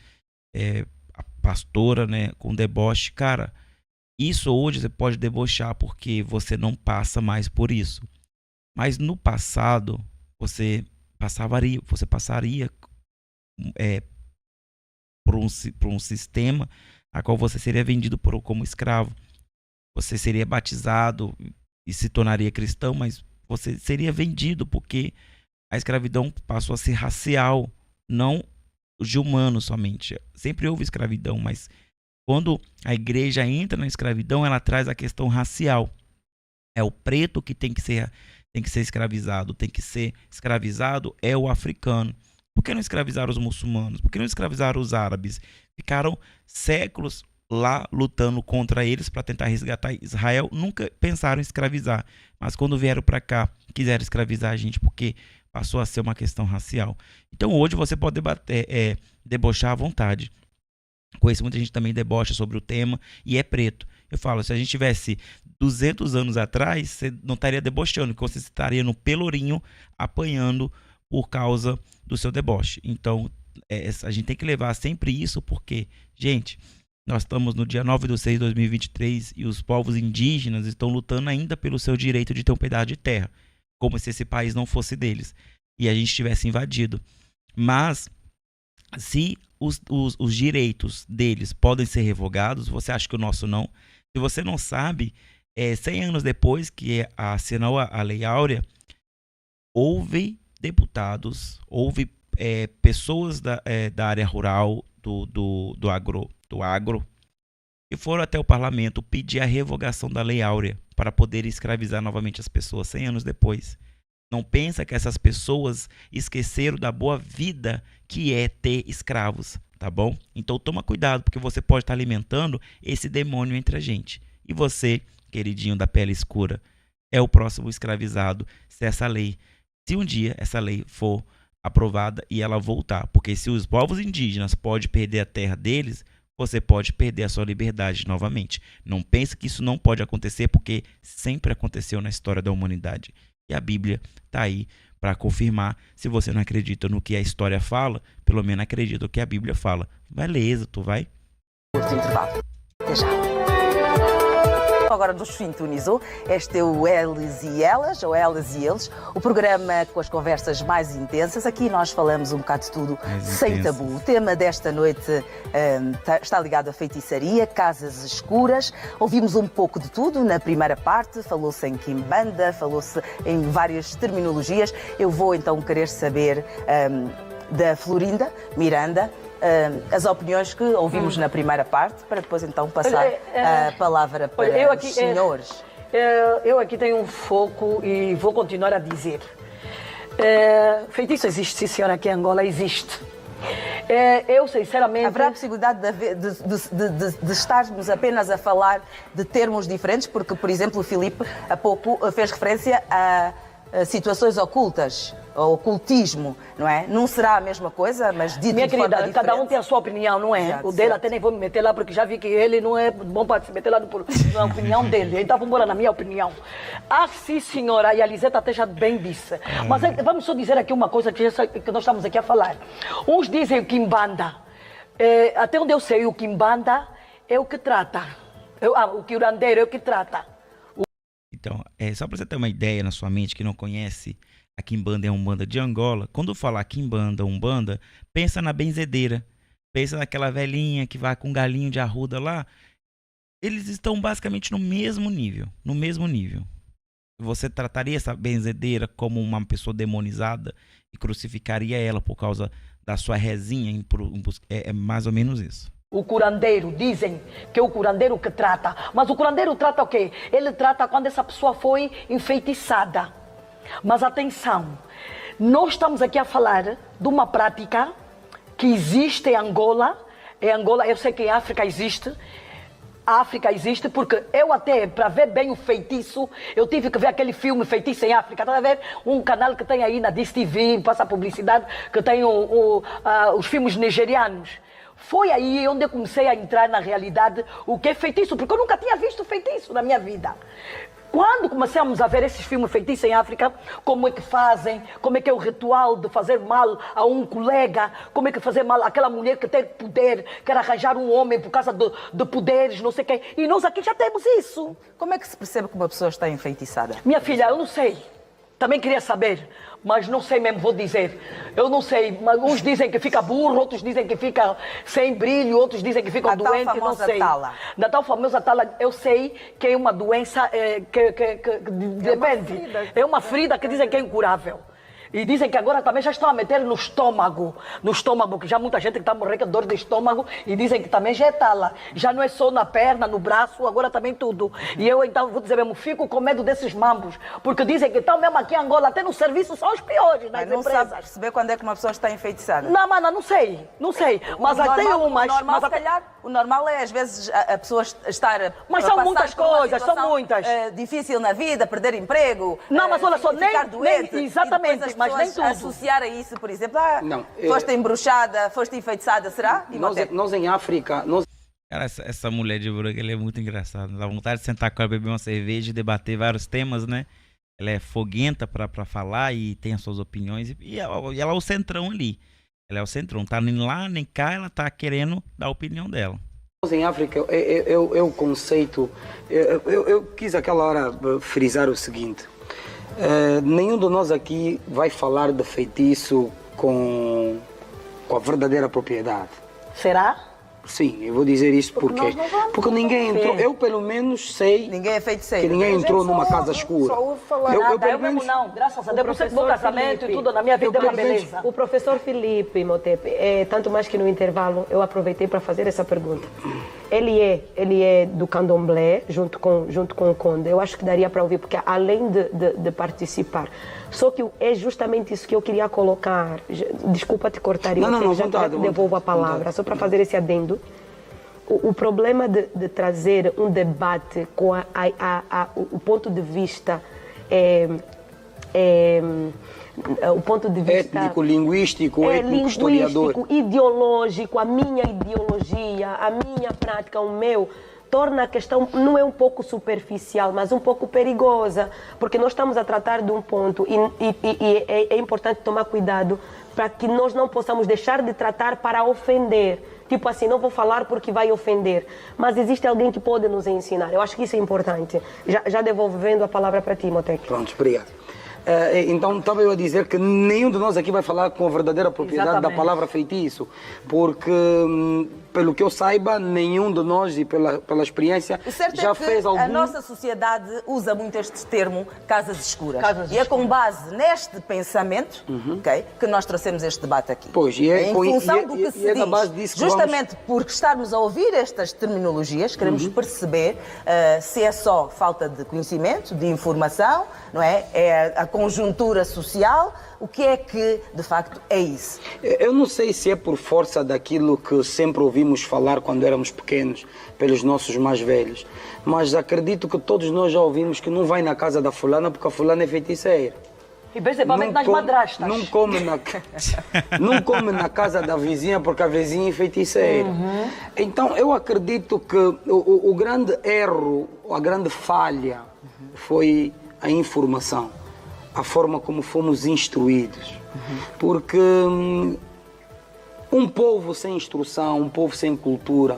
a pastora, né, com deboche, cara. Isso hoje você pode debochar porque você não passa mais por isso. Mas no passado, você passaria por um sistema a qual você seria vendido como escravo. Você seria batizado e se tornaria cristão, mas você seria vendido porque a escravidão passou a ser racial, não de humano somente. Sempre houve escravidão, mas quando a igreja entra na escravidão, ela traz a questão racial. É o preto que tem que ser escravizado. Tem que ser escravizado é o africano. Por que não escravizaram os muçulmanos? Por que não escravizaram os árabes? Ficaram séculos lá lutando contra eles para tentar resgatar Israel. Nunca pensaram em escravizar. Mas quando vieram para cá, quiseram escravizar a gente porque passou a ser uma questão racial. Então hoje você pode debochar à vontade. Conheço muita gente também debocha sobre o tema e é preto. Eu falo, se a gente tivesse 200 anos atrás, você não estaria debochando, porque você estaria no pelourinho apanhando por causa do seu deboche. Então, a gente tem que levar sempre isso, porque, gente, nós estamos no dia 9/6/2023 e os povos indígenas estão lutando ainda pelo seu direito de ter um pedaço de terra, como se esse país não fosse deles e a gente tivesse invadido. Mas, se os direitos deles podem ser revogados, você acha que o nosso não? Se você não sabe, 100 anos depois que assinou a Lei Áurea, houve deputados, houve pessoas da área rural, do agro, que foram até o parlamento pedir a revogação da Lei Áurea para poder escravizar novamente as pessoas 100 anos depois. Não pensa que essas pessoas esqueceram da boa vida que é ter escravos, tá bom? Então toma cuidado, porque você pode estar alimentando esse demônio entre a gente. E você, queridinho da pele escura, é o próximo escravizado se um dia essa lei for aprovada e ela voltar. Porque se os povos indígenas podem perder a terra deles, você pode perder a sua liberdade novamente. Não pense que isso não pode acontecer, porque sempre aconteceu na história da humanidade. E a Bíblia está aí para confirmar. Se você não acredita no que a história fala, pelo menos acredita no que a Bíblia fala. Vai ler Êxodo, vai. Curto intervalo. Até já. Agora nos sintonizou. Este é o Eles e Elas, ou Elas e Eles, o programa com as conversas mais intensas. Aqui nós falamos um bocado de tudo, sem tabu. O tema desta noite está ligado à feitiçaria, casas escuras. Ouvimos um pouco de tudo na primeira parte. Falou-se em quimbanda, falou-se em várias terminologias. Eu vou então querer saber da Florinda Miranda as opiniões que ouvimos na primeira parte, para depois então passar a palavra para os senhores. Eu aqui tenho um foco e vou continuar a dizer. Feitiço existe, sim, senhora, aqui em Angola existe. Eu, sinceramente... Haverá a possibilidade de estarmos apenas a falar de termos diferentes? Porque, por exemplo, o Filipe, há pouco, fez referência a situações ocultas, ou ocultismo, não é? Não será a mesma coisa, mas dito Minha de forma querida, diferente. cada um tem a sua opinião, não é? Exato, o dele certo. até nem vou me meter lá, porque já vi que ele não é bom para se meter lá na opinião dele. Então vamos embora na minha opinião. Ah, sim, senhora, e a Liseta até já bem disse. Mas vamos só dizer aqui uma coisa que nós estamos aqui a falar. Uns dizem o Kimbanda. Até onde eu sei, o Kimbanda é o que trata. O curandeiro é o que trata. Então, só para você ter uma ideia na sua mente que não conhece a Kimbanda e a Umbanda de Angola, quando falar Kimbanda, Umbanda, pensa na benzedeira, pensa naquela velhinha que vai com um galinho de arruda lá. Eles estão basicamente no mesmo nível, Você trataria essa benzedeira como uma pessoa demonizada e crucificaria ela por causa da sua rezinha? É mais ou menos isso. O curandeiro, dizem que é o curandeiro que trata. Mas o curandeiro trata o quê? Ele trata quando essa pessoa foi enfeitiçada. Mas atenção, nós estamos aqui a falar de uma prática que existe em Angola. Em Angola, eu sei que em África existe. A África existe porque eu até, para ver bem o feitiço, eu tive que ver aquele filme Feitiço em África. Está a ver? Um canal que tem aí na DSTV, passa publicidade, que tem os filmes nigerianos. Foi aí onde eu comecei a entrar na realidade o que é feitiço, porque eu nunca tinha visto feitiço na minha vida. Quando começamos a ver esses filmes feitiços em África, como é que fazem, como é que é o ritual de fazer mal a um colega, como é que fazer mal àquela mulher que tem poder, quer arranjar um homem por causa de poderes, não sei o quê. E nós aqui já temos isso. Como é que se percebe que uma pessoa está enfeitiçada? Minha filha, eu não sei. Também queria saber, mas não sei mesmo, vou dizer. Eu não sei, mas uns dizem que fica burro, outros dizem que fica sem brilho, outros dizem que fica doente, não sei. Tala. Da tal famosa tala, eu sei que é uma doença que depende. É uma ferida que dizem que é incurável. E dizem que agora também já estão a meter no estômago, que já muita gente que está morrendo com dor de estômago, e dizem que também já é tala. Já não é só na perna, no braço, agora também tudo. E eu então vou dizer mesmo, fico com medo desses mambos, porque dizem que estão mesmo aqui em Angola, até no serviço são os piores nas Mas não empresas. sabe perceber quando é que uma pessoa está enfeitiçada? Não, mana, não sei. Mas até umas... O normal é às vezes a pessoa estar... Mas são muitas coisas, são muitas. Difícil na vida, perder emprego. Não, mas olha só, ficar doente, exatamente. Mas nem tudo. Associar a isso, por exemplo, Não, foste embruxada, foste enfeitiçada, será? Nós em África... Cara, essa mulher de branco, ela é muito engraçada. Dá vontade de sentar com ela, beber uma cerveja e debater vários temas, né? Ela é foguenta pra falar e tem as suas opiniões. E ela é o centrão ali. Ela é o centrão. Tá nem lá, nem cá, ela tá querendo dar a opinião dela. Nós em África, o conceito... Eu quis aquela hora frisar o seguinte. Nenhum de nós aqui vai falar de feitiço com a verdadeira propriedade. Será? Sim, eu vou dizer isso porque porque ninguém entrou, eu pelo menos sei Ninguém é feiticeiro. que ninguém entrou numa casa escura. Eu mesmo não, graças a Deus, por ser bom casamento e tudo na minha vida é uma beleza. O professor Filipe Motepe, tanto mais que no intervalo, eu aproveitei para fazer essa pergunta. Ele é do candomblé, junto com o Conde. Eu acho que daria para ouvir, porque além de participar. Só que é justamente isso que eu queria colocar. Desculpa te cortar, não, já te devolvo a palavra, só para fazer esse adendo. O problema de trazer um debate com o ponto de vista o ponto de vista étnico, linguístico, historiador, ideológico, a minha ideologia, a minha prática, o meu, torna a questão, não é um pouco superficial, mas um pouco perigosa, porque nós estamos a tratar de um ponto e é importante tomar cuidado para que nós não possamos deixar de tratar para ofender. Tipo assim, não vou falar porque vai ofender, mas existe alguém que pode nos ensinar. Eu acho que isso é importante. Já devolvendo a palavra para ti, Motepe. Pronto, obrigado. Então, estava eu a dizer que nenhum de nós aqui vai falar com a verdadeira propriedade da palavra feitiço, porque, pelo que eu saiba, nenhum de nós, e pela experiência, já fez algum... A nossa sociedade usa muito este termo casas escuras. E é com base neste pensamento que nós trouxemos este debate aqui. Pois, e é em função do que se diz. Na base disso que justamente por estarmos a ouvir estas terminologias, queremos perceber se é só falta de conhecimento, de informação, não é? É a conjuntura social? O que é que, de facto, é isso? Eu não sei se é por força daquilo que sempre ouvimos falar quando éramos pequenos, pelos nossos mais velhos, mas acredito que todos nós já ouvimos que não vai na casa da fulana porque a fulana é feiticeira. E principalmente nas madrastas. Não come na casa da vizinha porque a vizinha é feiticeira. Então, eu acredito que o grande erro, a grande falha foi a informação, a forma como fomos instruídos. Porque um povo sem instrução, um povo sem cultura,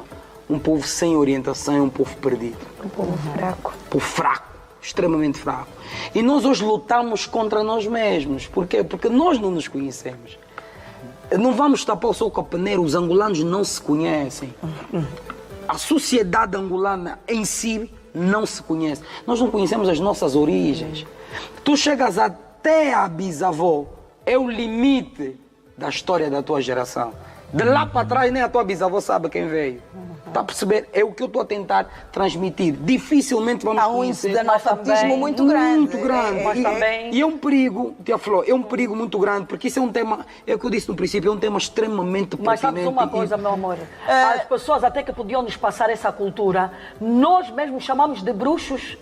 um povo sem orientação é um povo perdido. Um povo fraco. Um povo fraco, extremamente fraco. E nós hoje lutamos contra nós mesmos. Por quê? Porque nós não nos conhecemos. Não vamos tapar o sol com a peneira, os angolanos não se conhecem. A sociedade angolana em si não se conhece. Nós não conhecemos as nossas origens. Tu chegas até a bisavó, é o limite da história da tua geração. De lá para trás, nem a tua bisavó sabe quem veio. Está a perceber? É o que eu estou a tentar transmitir. Dificilmente vamos Há um índice conhecer. de analfabetismo muito grande. Muito grande. Mas também- E é um perigo, Tia Flor, é um perigo muito grande, porque isso é um tema, é o que eu disse no princípio, é um tema extremamente Mas sabes pertinente. uma coisa, meu amor? As pessoas até que podiam nos passar essa cultura, nós mesmos chamamos de bruxos.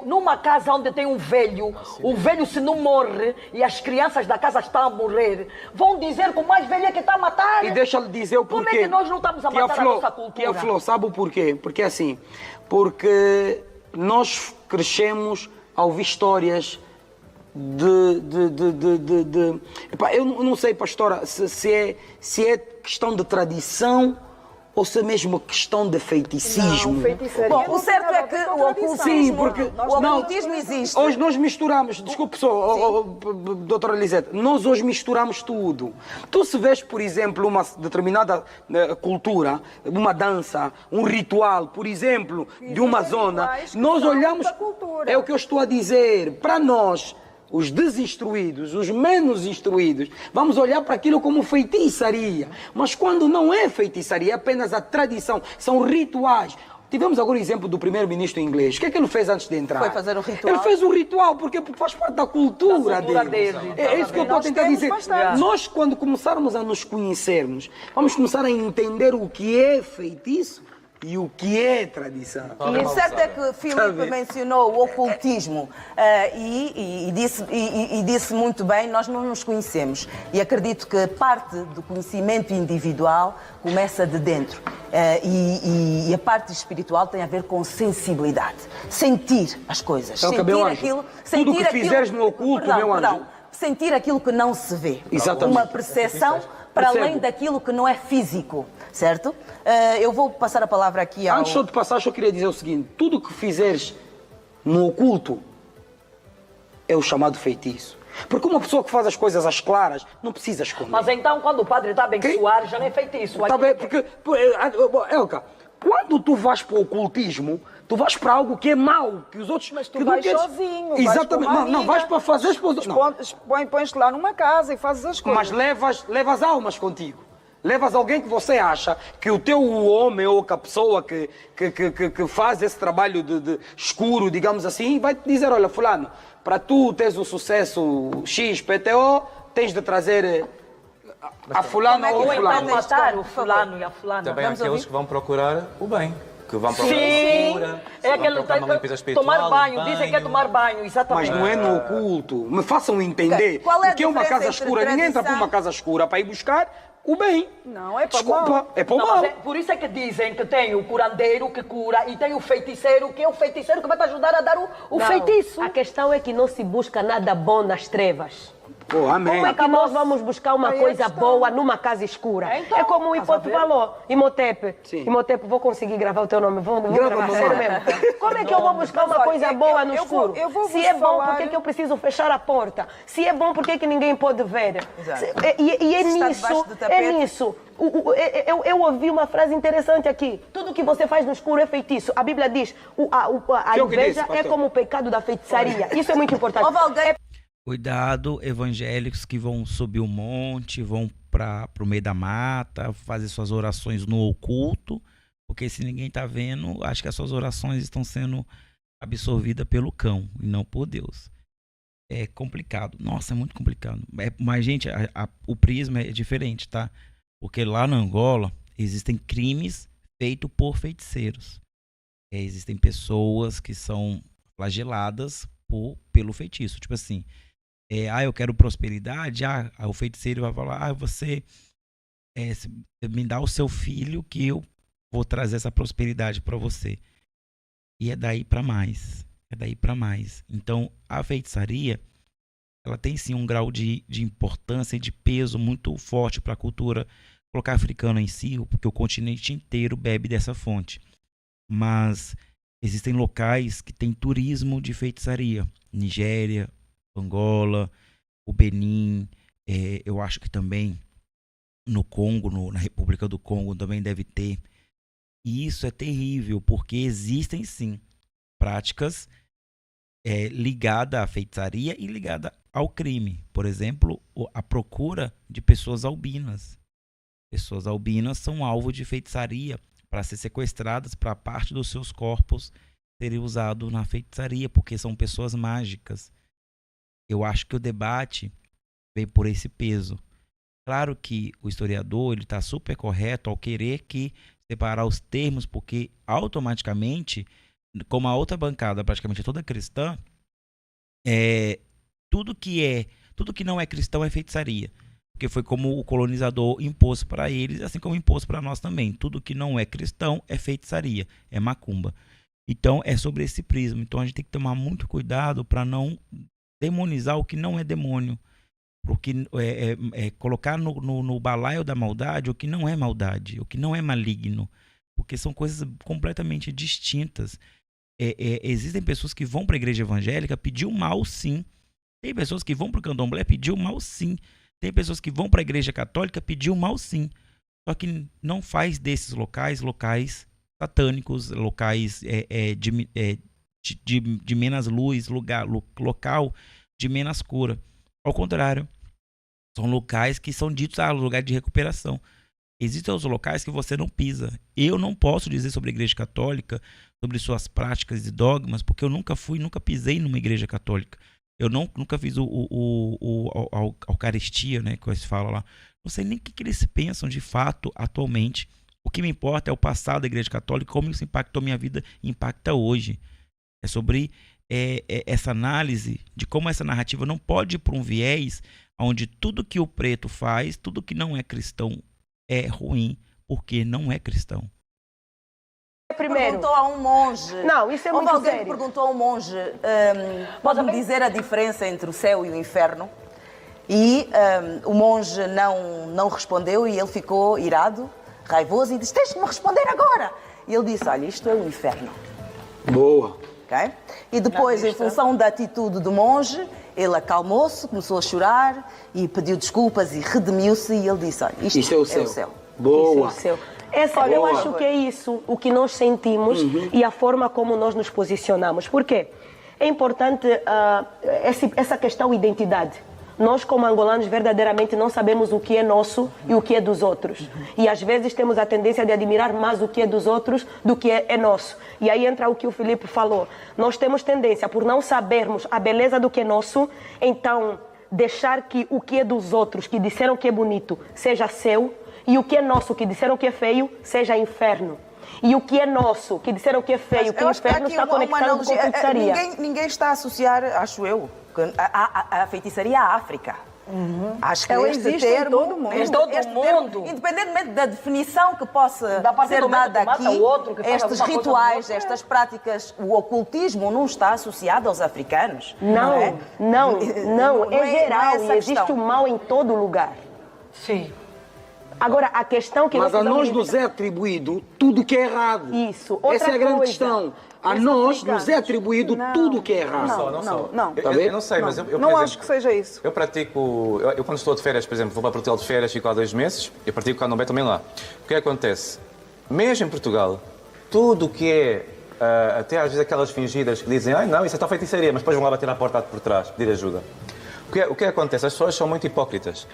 Numa casa onde tem um velho, o velho se não morre e as crianças da casa estão a morrer, vão dizer que o mais velho é que está a matar. E deixa-lhe dizer o porquê. Como é que nós não estamos a matar a nossa cultura? Tia Flor, sabe o porquê? Porque assim, porque nós crescemos a ouvir histórias Epá, eu não sei, pastora, se é questão de tradição ou se é mesmo questão de feiticismo. Não, feitiçaria Bom, não o certo tem nada é a ver que com o tradição. ocultismo, Sim, porque o ocultismo existe. Hoje nós misturamos, desculpe só, doutora Lisete, nós hoje misturamos tudo. Tu se vês, por exemplo, uma determinada cultura, uma dança, um ritual, por exemplo, de uma Existem zona, rituais que nós são olhamos, da cultura. é o que eu estou a dizer, para nós, os desinstruídos, os menos instruídos, vamos olhar para aquilo como feitiçaria. Mas quando não é feitiçaria, é apenas a tradição, são rituais. Tivemos agora o exemplo do primeiro-ministro inglês. O que é que ele fez antes de entrar? Foi fazer um ritual. Ele fez um ritual, porque faz parte da cultura, Da cultura dele. dele. É isso que eu estou a Nós tentar temos dizer. bastante. Nós, quando começarmos a nos conhecermos, vamos começar a entender o que é feitiço e o que é tradição. E o certo é que Filipe mencionou o ocultismo e disse muito bem, nós não nos conhecemos. E acredito que parte do conhecimento individual começa de dentro. E a parte espiritual tem a ver com sensibilidade. Sentir as coisas. Então, meu anjo, tudo o que fizeres no oculto, meu anjo. Sentir aquilo que não se vê. Exatamente. Uma percepção para além daquilo que não é físico, certo? Eu vou passar a palavra aqui ao... Antes de passar, só queria dizer o seguinte: tudo o que fizeres no oculto é o chamado feitiço. Porque uma pessoa que faz as coisas às claras não precisa esconder. Mas então, quando o padre está a abençoar, já não é feitiço. Está bem, porque, Elka, quando tu vais para o ocultismo, tu vais para algo que é mau, que os outros... Mas tu que não vais queres. sozinho. Exatamente, não vais para fazer as coisas. Pões-te lá numa casa e fazes as coisas. Mas levas almas contigo. Levas alguém que você acha que o teu homem ou que a pessoa que faz esse trabalho de escuro, digamos assim, vai te dizer: olha, fulano, para tu teres o sucesso XPTO, tens de trazer a fulano ou o Ou então fulano. matar o fulano e a fulana. Também há Vamos aqueles ouvir? que vão procurar o bem. Que vão procurar Sim, a cura, é aquele vão procurar uma limpeza espiritual, tomar banho, um dizem que é tomar banho, exatamente. Mas não é no oculto. Me façam entender. Ok. Qual é a o que é uma diferença casa entre escura? Ninguém entra para tradição- uma casa escura para ir buscar o bem. Não, é para Desculpa, mal. é para o Não, mal. mas por isso é que dizem que tem o curandeiro que cura e tem o feiticeiro, que é o feiticeiro que vai te ajudar a dar o Não, feitiço. A questão é que não se busca nada bom nas trevas. Oh, amém. Como é que nós vamos buscar uma Aí é coisa questão. boa numa casa escura? Então, É como o estás a Ipote ver? falou, Imhotep. Sim. Imhotep, vou conseguir gravar o teu nome, vou Grava, gravar, mamãe. sério mesmo. Como é que eu vou buscar uma Olha, coisa boa no eu escuro? vou Se é bom, falar- por que eu preciso fechar a porta? Se é bom, por que ninguém pode ver? Exato. E é Se está nisso, debaixo do tapete. é nisso. Eu ouvi uma frase interessante aqui. Tudo que você faz no escuro é feitiço. A Bíblia diz, a Que é o que inveja disse, é pastor? como o pecado da feitiçaria. Isso é muito importante. Houve alguém... Cuidado, evangélicos que vão subir o monte, vão para o meio da mata, fazer suas orações no oculto, porque se ninguém está vendo, acho que as suas orações estão sendo absorvidas pelo cão e não por Deus. é complicado. Nossa, é muito complicado. Mas, gente, o prisma é diferente, tá? Porque lá na Angola existem crimes feitos por feiticeiros. Existem pessoas que são flageladas pelo feitiço. Tipo assim, eu quero prosperidade. O feiticeiro vai falar, você me dá o seu filho que eu vou trazer essa prosperidade para você. E é daí para mais. É daí para mais. Então, a feitiçaria, ela tem sim um grau de importância e de peso muito forte para a cultura colocar africana em si, porque o continente inteiro bebe dessa fonte. Mas existem locais que têm turismo de feitiçaria. Nigéria, Angola, o Benin, eu acho que também no Congo, na República do Congo também deve ter. E isso é terrível, porque existem sim práticas ligadas à feitiçaria e ligadas ao crime. Por exemplo, a procura de pessoas albinas. Pessoas albinas são alvo de feitiçaria para ser sequestradas, para parte dos seus corpos serem usados na feitiçaria, porque são pessoas mágicas. Eu acho que o debate vem por esse peso. Claro que o historiador está super correto ao querer separar os termos, porque automaticamente, como a outra bancada praticamente é toda cristã, tudo que não é cristão é feitiçaria. Porque foi como o colonizador impôs para eles, assim como impôs para nós também. Tudo que não é cristão é feitiçaria, é macumba. Então, é sobre esse prisma. Então, a gente tem que tomar muito cuidado para não demonizar o que não é demônio. Porque colocar no balaio da maldade o que não é maldade, o que não é maligno. Porque são coisas completamente distintas. Existem pessoas que vão para a igreja evangélica pedir o mal, sim. Tem pessoas que vão para o candomblé pedir o mal, sim. Tem pessoas que vão para a igreja católica pedir o mal, sim. Só que não faz desses locais satânicos, locais de menos luz, local de menos cura. Ao contrário, são locais que são ditos lugar de recuperação. Existem os locais que você não pisa. Eu não posso dizer sobre a igreja católica, sobre suas práticas e dogmas, porque eu nunca pisei numa igreja católica. Eu nunca fiz a Eucaristia, né, que eles falam lá. Não sei nem o que eles pensam de fato atualmente. O que me importa é o passado da igreja católica, como isso impactou minha vida e impacta hoje. É sobre essa análise de como essa narrativa não pode ir para um viés onde tudo que o preto faz, tudo que não é cristão é ruim, porque não é cristão. Primeiro. Perguntou a um monge. Não, isso é muito alguém sério. Que perguntou a um monge, pode-me dizer a diferença entre o céu e o inferno? E o monge não respondeu e ele ficou irado, raivoso e disse, tens de me responder agora. E ele disse, olha, isto é o inferno. Boa. Okay? E depois, em função da atitude do monge, ele acalmou-se, começou a chorar e pediu desculpas e redimiu-se e ele disse, olha, isto é o céu. Boa. Isso é o céu. Olha, eu acho que é isso o que nós sentimos e a forma como nós nos posicionamos. Por quê? É importante essa questão identidade. Nós, como angolanos, verdadeiramente não sabemos o que é nosso e o que é dos outros. E às vezes temos a tendência de admirar mais o que é dos outros do que é nosso. E aí entra o que o Filipe falou. Nós temos tendência, por não sabermos a beleza do que é nosso, então deixar que o que é dos outros, que disseram que é bonito, seja seu, e o que é nosso, que disseram que é feio, seja inferno. E o que é nosso, que disseram que é feio, que o inferno está conectado com a feitiçaria. Ninguém está a associar, acho eu, a feitiçaria à África. Acho que este termo, todo mundo. Independentemente da definição que possa ser dada aqui, estes rituais, estas práticas, o ocultismo não está associado aos africanos. Não, é geral e existe o mal em todo lugar. Sim. Agora, a questão que... Mas a nós nos é atribuído tudo o que é errado. Isso. Outra Essa é a grande coisa. questão. A nós nos é atribuído tudo o que é errado. Não. Eu não sei, mas eu por não exemplo, acho que seja isso. Eu pratico... Eu quando estou de férias, por exemplo, vou para Portugal de férias, fico há 2 meses, eu pratico candomblé também lá. O que acontece? Mesmo em Portugal, tudo o que é... até às vezes aquelas fingidas que dizem não, isso é só feitiçaria, mas depois vão lá bater à porta por trás, pedir ajuda. O que acontece? As pessoas são muito hipócritas.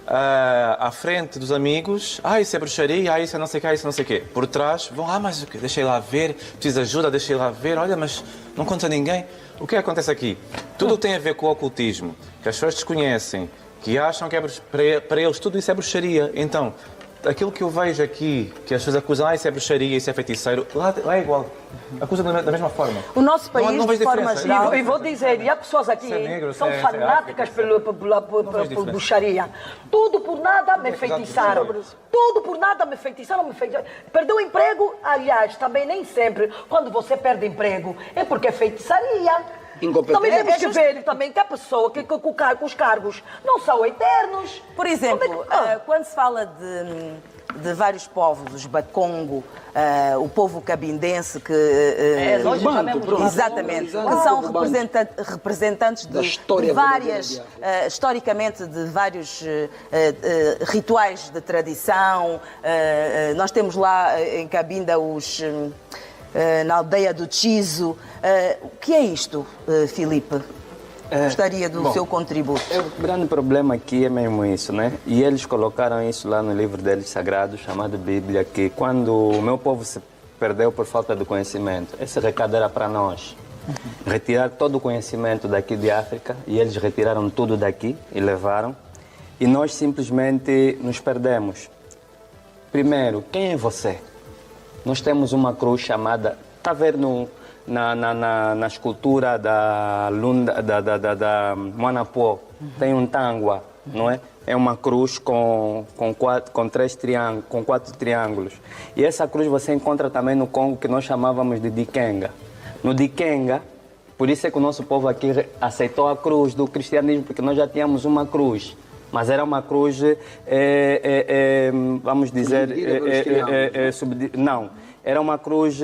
à frente dos amigos, isso é bruxaria, isso é não sei o quê, isso é não sei o quê. Por trás, vão, mas o quê? Deixei lá ver, preciso de ajuda, deixei lá ver, olha, mas não conta a ninguém. O que acontece aqui? Tudo tem a ver com o ocultismo, que as pessoas desconhecem, que acham que para eles tudo isso é bruxaria. Então, aquilo que eu vejo aqui, que as pessoas acusam, isso é bruxaria, isso é feiticeiro, lá é igual. Acusam da mesma forma. O nosso país, não vejo de forma diferença. geral... E vou dizer, e há pessoas aqui Se é negro, são se é fanáticas por bruxaria. Tudo por nada me feitiçaram. Tudo por nada me feitiçaram, Perdeu o emprego, aliás, também nem sempre, quando você perde emprego, é porque é feitiçaria. Também temos que ver também que a pessoa, que os cargos não são eternos. Por exemplo, quando se fala de vários povos, os Bakongo, o povo cabindense, que nós exatamente, que são representantes de várias, historicamente, de vários rituais de tradição. Nós temos lá em Cabinda na aldeia do Chizo. O que é isto, Filipe? Gostaria do seu contributo. O grande problema aqui é mesmo isso, né? E eles colocaram isso lá no livro deles sagrado, chamado Bíblia, que quando o meu povo se perdeu por falta de conhecimento, esse recado era para nós. Retirar todo o conhecimento daqui de África, e eles retiraram tudo daqui e levaram, e nós simplesmente nos perdemos. Primeiro, quem é você? Nós temos uma cruz chamada, está a ver na escultura da Moanapo, tem um tangua, não é? É uma cruz com quatro triângulos. E essa cruz você encontra também no Congo, que nós chamávamos de Dikenga. No Dikenga, por isso é que o nosso povo aqui aceitou a cruz do cristianismo, porque nós já tínhamos uma cruz. Mas era uma cruz, vamos dizer, não. Era uma cruz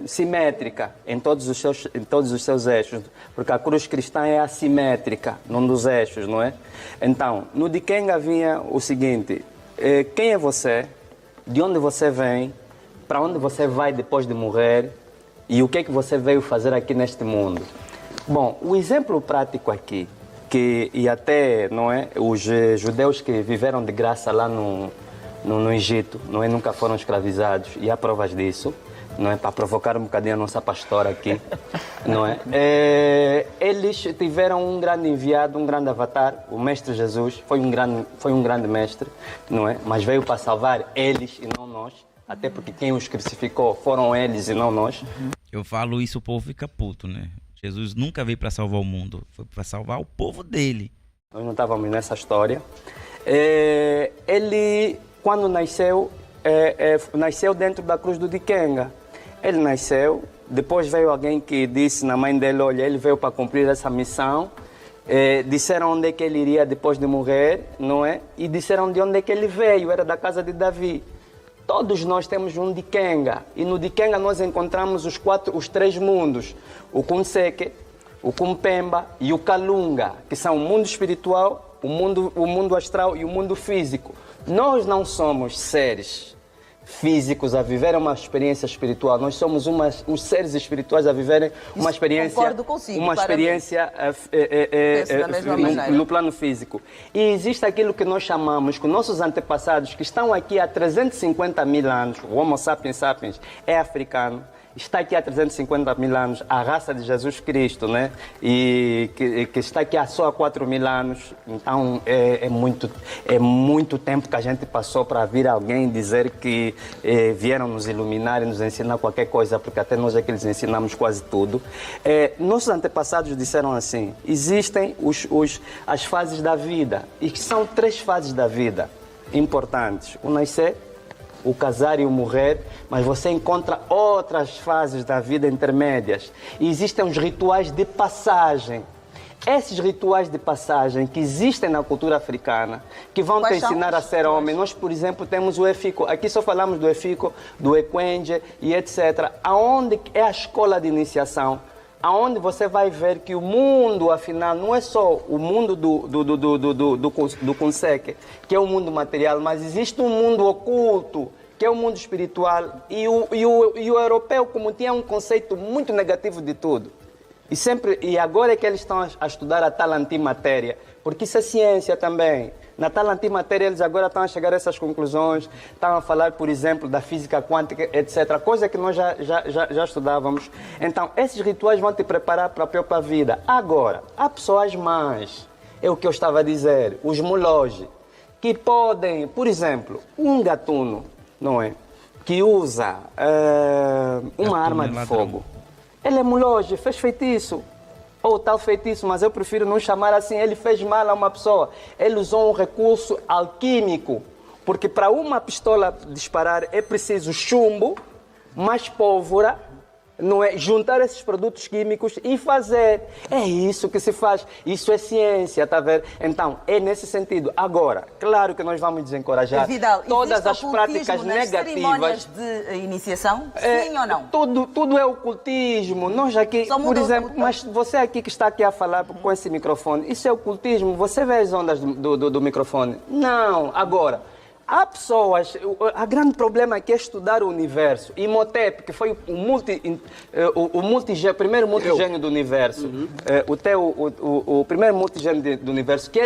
simétrica em todos os seus eixos, porque a cruz cristã é assimétrica num dos eixos, não é? Então, no Dikenga vinha o seguinte: quem é você? De onde você vem? Para onde você vai depois de morrer? E o que é que você veio fazer aqui neste mundo? Bom, o exemplo prático aqui, e até, não é, os judeus que viveram de graça lá no Egito, não é, nunca foram escravizados, e há provas disso, não é, para provocar um bocadinho a nossa pastora aqui, não é? Eles tiveram um grande enviado, um grande avatar, o Mestre Jesus, foi um grande mestre, não é? Mas veio para salvar eles e não nós, até porque quem os crucificou foram eles e não nós. Eu falo isso, o povo fica puto, né? Jesus nunca veio para salvar o mundo, foi para salvar o povo dele. Nós não estávamos nessa história. Ele, quando nasceu, nasceu dentro da cruz do Dikenga. Ele nasceu, depois veio alguém que disse na mãe dele, olha, ele veio para cumprir essa missão. Disseram onde é que ele iria depois de morrer, não é? E disseram de onde é que ele veio, era da casa de Davi. Todos nós temos um Dikenga, e no Dikenga nós encontramos os três mundos, o Kunseke, o Kumpemba e o Kalunga, que são o mundo espiritual, o mundo astral e o mundo físico. Nós não somos seres físicos a viverem uma experiência espiritual, nós somos uns seres espirituais a viverem uma experiência, concordo consigo, uma experiência no plano físico. E existe aquilo que nós chamamos, que nossos antepassados, que estão aqui há 350 mil anos, o Homo sapiens sapiens é africano, está aqui há 350 mil anos, a raça de Jesus Cristo, né? E que está aqui há só 4 mil anos. Então, é muito tempo que a gente passou para vir alguém dizer que vieram nos iluminar e nos ensinar qualquer coisa, porque até nós é que lhes ensinamos quase tudo. Nossos antepassados disseram assim, existem as fases da vida, e que são 3 fases da vida importantes. O nascer, o casar e o morrer, mas você encontra outras fases da vida intermédias. E existem os rituais de passagem. Esses rituais de passagem que existem na cultura africana, que vão te ensinar a ser homem. Nós, por exemplo, temos o Efiko. Aqui só falamos do Efiko, do Ekwenje e etc. Aonde é a escola de iniciação, aonde você vai ver que o mundo, afinal, não é só o mundo do Kunseke, que é o mundo material, mas existe um mundo oculto, que é o mundo espiritual. E o europeu, como tinha um conceito muito negativo de tudo, e agora é que eles estão a estudar a tal antimatéria, porque isso é ciência também. Na tal antimatéria, eles agora estão a chegar a essas conclusões, estão a falar, por exemplo, da física quântica, etc. Coisa que nós já estudávamos. Então, esses rituais vão te preparar para a própria vida. Agora, há pessoas mais, é o que eu estava a dizer, os muloge, que podem, por exemplo, um gatuno, não é? Que usa uma arma de fogo. Ele é muloge, fez feitiço. Ou tal feitiço, mas eu prefiro não chamar assim, ele fez mal a uma pessoa. Ele usou um recurso alquímico, porque para uma pistola disparar é preciso chumbo, mais pólvora, não é? Juntar esses produtos químicos e fazer. É isso que se faz. Isso é ciência, tá vendo? Então, é nesse sentido. Agora, claro que nós vamos desencorajar Vidal, todas as ocultismo práticas nas cerimónias negativas. de iniciação? Sim ou não? Tudo é ocultismo. Nós aqui, Só por muda exemplo, mas você aqui que está aqui a falar com esse microfone, isso é ocultismo? Você vê as ondas do microfone? Não. Agora, há pessoas, o grande problema aqui é estudar o universo. Imhotep, que foi o primeiro multigênio do universo, o primeiro multigênio do universo, que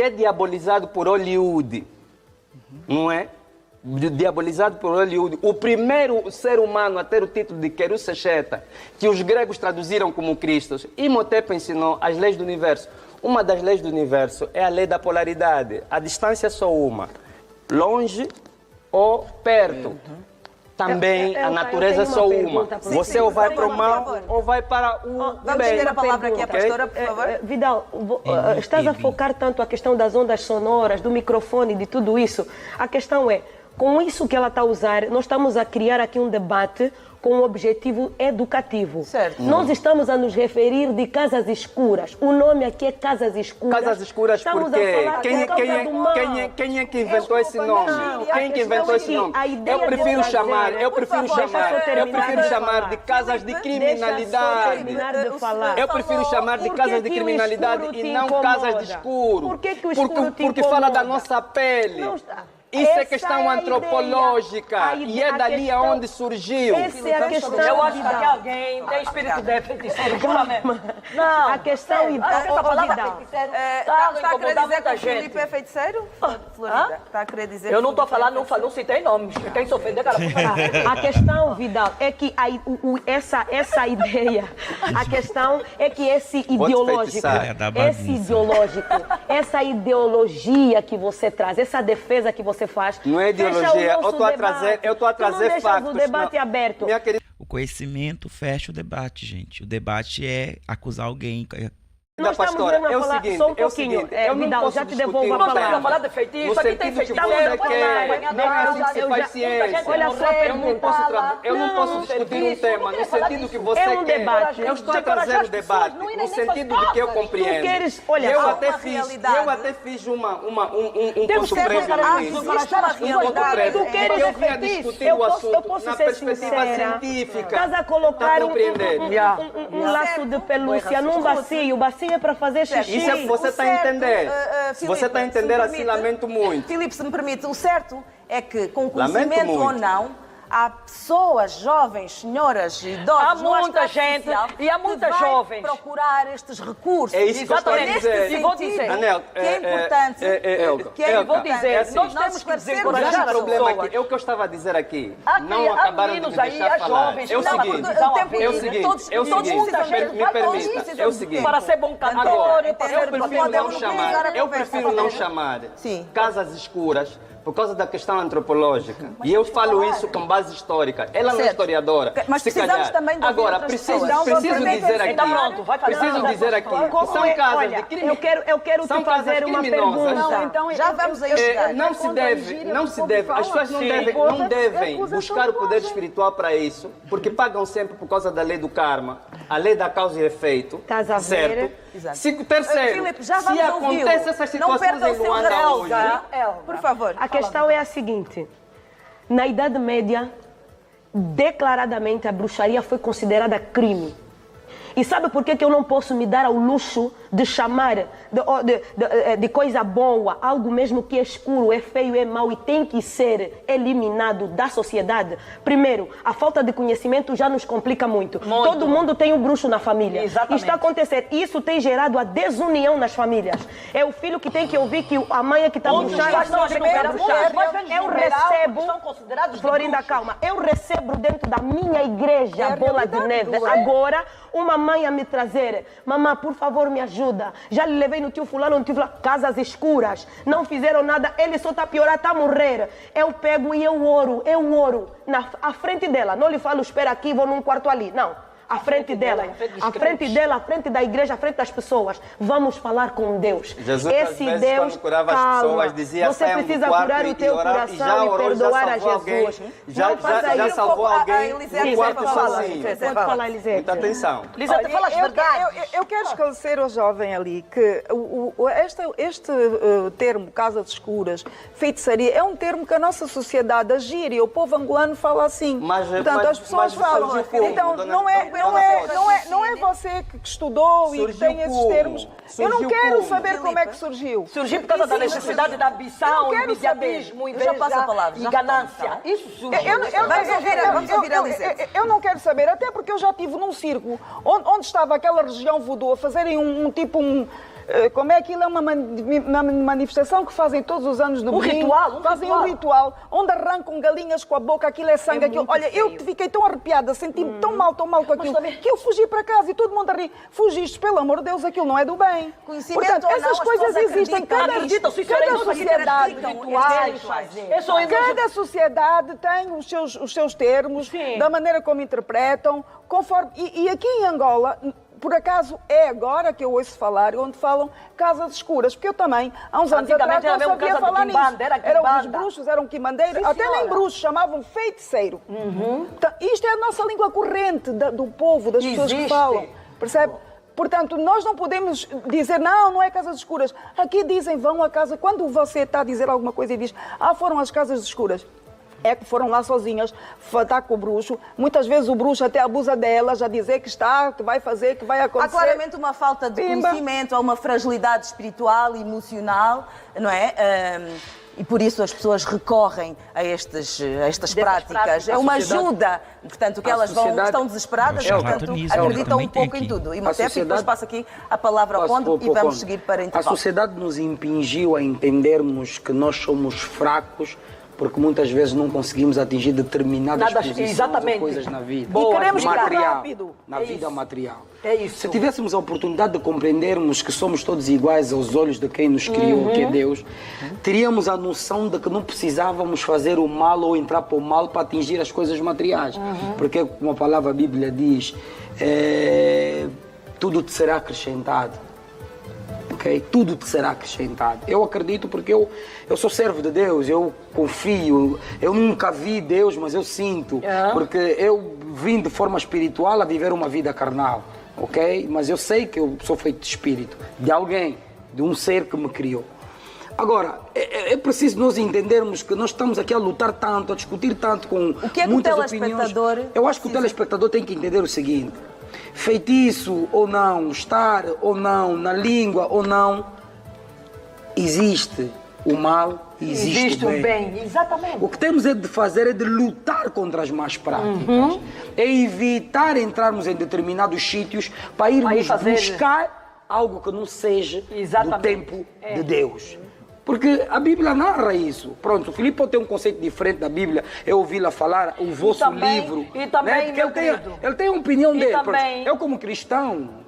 é diabolizado por Hollywood, não é? Diabolizado por Hollywood. O primeiro ser humano a ter o título de Queru Secheta, que os gregos traduziram como Cristo. Imhotep ensinou as leis do universo. Uma das leis do universo é a lei da polaridade. A distância é só uma. Longe ou perto. Também a natureza é só uma. Você ou vai para o mal ou vai para o bem. Vamos ter a palavra aqui à pastora, por favor. Vidal, estás a focar tanto a questão das ondas sonoras, do microfone, de tudo isso. A questão é, com isso que ela está a usar, nós estamos a criar aqui um debate com um objetivo educativo. Certo. Nós estamos a nos referir de casas escuras. O nome aqui é casas escuras. Casas escuras estamos porque a falar quem é que inventou esse nome? Quem que inventou esse nome? Eu prefiro chamar de casas de criminalidade. Eu prefiro chamar de casas de criminalidade e não casas de escuro. Por que o escuro te Porque fala da incomoda? nossa pele. Não está. Isso é Essa questão é a antropológica ideia. e é dali aonde surgiu. Essa é a questão. Eu acho que aqui alguém tem espírito de feiticeiro, juramento. Não. A questão essa palavra Vidal. feiticeiro Está a querer incomodar dizer que muita o Filipe gente. é feiticeiro? Florida, está a querer dizer Eu não estou que o Filipe falando, não citei nomes. Quem se ofender, cara, A questão, Vidal, é que essa ideia, a questão é que esse ideológico, essa ideologia que você traz, essa defesa que você faz, não é ideologia, eu estou a trazer factos. O debate aberto. Minha querida... O conhecimento fecha o debate, gente. O debate é acusar alguém. Nós estamos pastora, vendo a falar só um pouquinho. Vidal, já te devolvo a Nós estamos a palavra. falar de feitiço, No aqui tem sentido que feiticeiro. você quer, não é assim que se faz ciência. Olha só a pergunta. Eu não posso discutir um tema no sentido que você É um quer. debate. Eu estou a trazer o debate no sentido de que eu compreendo. Tu queres, olha, eu há até uma fiz realidade. um ponto prévio no início. Tu queres Eu vinha discutir o assunto na perspectiva científica. Estás a colocar Tá compreendendo? um laço de pelúcia num bacio. O bacio é para fazer xixi. Isso é, você está a entender. Se você está a entender assim, permite, lamento muito. Filipe, se me permite, o certo é que, com Lamento conhecimento ou muito. não, há pessoas, jovens, senhoras, idosos, Há no muita aspecto gente social, e há muitas que vai jovens. procurar estes recursos. É isso que eu estou a Exatamente. dizer. E vou dizer. Anel, que é importante. Elka, que é vou importante. dizer, assim, nós nós temos que esclarecermos O desencorajar grande as problema pessoas. aqui, é o que eu estava a dizer aqui. Há Não acabaram de me meninos aí, deixar há falar. jovens É o que não seguinte, acordam. é o seguinte, todos- é o todos- seguinte, muita gente me vai permita, todos é o isso, seguinte. Para ser bom cantor, Agora, para eu ser prefiro não chamar, eu prefiro não chamar Sim. casas escuras por causa da questão antropológica. E eu falo isso com base histórica. Ela não é Certo. historiadora. Mas se precisamos calhar. também de ouvir Agora, outras preciso pessoas. dizer aqui. Então pronto, vai falar. Preciso dizer aqui que são casas Olha, de crime. eu quero São te fazer casas uma criminosas. pergunta. Então, Já vamos aí chegar. Não se deve, as pessoas não devem buscar o poder espiritual para isso, porque pagam sempre por causa da lei do karma, a lei da causa e efeito. Estás a ver? Certo? Exato. Terceiro, Filipe, já se vamos ouvi-lo. acontece essas Não situações perca o em seu Luanda raciocínio. hoje, Por favor. A questão é a seguinte: na Idade Média, declaradamente a bruxaria foi considerada crime. E sabe por que eu não posso me dar ao luxo de chamar de coisa boa, algo mesmo que é escuro, é feio, é mau e tem que ser eliminado da sociedade. Primeiro, a falta de conhecimento já nos complica muito. Todo mundo tem um bruxo na família. Exatamente. Está a acontecer. Isso tem gerado a desunião nas famílias. É o filho que tem que ouvir que a mãe é que está bruxando. Eu recebo, Florinda, calma, eu recebo dentro da minha igreja bola de neve. Agora, uma mãe a me trazer, mamãe, por favor, me ajuda. Já lhe levei no tio fulano, casas escuras, não fizeram nada, ele só está a piorar, está a morrer. Eu pego e eu oro à frente dela. Não lhe falo, espera aqui, vou num quarto ali. Não. À frente dela, à frente da igreja, à frente das pessoas. Vamos falar com Deus. Jesus, esse às vezes, Deus, quando curava as calma. pessoas, dizia, Você precisa curar o teu coração e perdoar a Jesus. Já salvou alguém no quarto sozinho. Pode falar, Elisete. Muita atenção. Lisete, fala as verdades. Eu quero esclarecer ao jovem ali que este termo, casas escuras, feitiçaria, é um termo que a nossa sociedade, a gíria, o povo angolano fala assim. Portanto, as pessoas falam. Então, não é você que estudou e que tem esses termos. Eu não quero saber como é que surgiu. Surgiu por causa da necessidade da ambição, imediatismo, inveja e ganância. Isso surgiu. Vamos ouvir a Elisete. Eu não quero saber, até porque eu já estive num circo onde estava aquela região voodoo a fazerem como é aquilo? É uma manifestação que fazem todos os anos no Benin. Fazem um ritual, onde arrancam galinhas com a boca, aquilo é sangue. Olha, eu fiquei tão arrepiada, senti-me tão mal com aquilo, que eu fugi para casa e todo mundo a rir. Fugiste, pelo amor de Deus, aquilo não é do bem. Portanto, essas coisas existem. Cada sociedade tem os seus termos, da maneira como interpretam, conforme. E aqui em Angola, por acaso é agora que eu ouço falar, onde falam casas escuras, porque eu também, há uns anos atrás, não sabia falar nisso. Eram os bruxos, eram quimbandeiros, até nem bruxos, chamavam feiticeiro. Então, isto é a nossa língua corrente do povo, das pessoas que falam, percebe? Portanto, nós não podemos dizer, não é casas escuras. Aqui dizem, vão à casa, quando você está a dizer alguma coisa e diz, foram as casas escuras. É que foram lá sozinhas, falar com o bruxo. Muitas vezes o bruxo até abusa delas, a dizer que vai fazer, que vai acontecer. Há claramente uma falta de conhecimento, há uma fragilidade espiritual e emocional, não é? E por isso as pessoas recorrem a estas práticas. É uma ajuda. Portanto, que elas estão desesperadas, portanto, acreditam um pouco em tudo. E até depois passa aqui a palavra ao Conde e vamos seguir para a intervalo. A sociedade nos impingiu a entendermos que nós somos fracos, porque muitas vezes não conseguimos atingir determinadas posições ou coisas na vida. E queremos material, rápido. Na vida material. É isso. Se tivéssemos a oportunidade de compreendermos que somos todos iguais aos olhos de quem nos criou, que é Deus, teríamos a noção de que não precisávamos fazer o mal ou entrar para o mal para atingir as coisas materiais. Porque, como a palavra da Bíblia diz, tudo te será acrescentado. Okay? Tudo te será acrescentado. Eu acredito porque eu sou servo de Deus, eu confio, eu nunca vi Deus, mas eu sinto, porque eu vim de forma espiritual a viver uma vida carnal, ok? Mas eu sei que eu sou feito de espírito, de alguém, de um ser que me criou. Agora, é preciso nós entendermos que nós estamos aqui a lutar tanto, a discutir tanto com muitas opiniões. Eu acho que o telespectador tem que entender o seguinte: feitiço ou não, estar ou não, na língua ou não, existe o mal e existe o bem. Exatamente. O que temos de fazer é de lutar contra as más práticas. É evitar entrarmos em determinados sítios para irmos buscar algo que não seja do tempo de Deus. Porque a Bíblia narra isso. Pronto, o Filipe pode ter um conceito diferente da Bíblia. Eu ouvi-la falar, o vosso livro. E também, né? Ele tem a opinião dele. Eu, como cristão,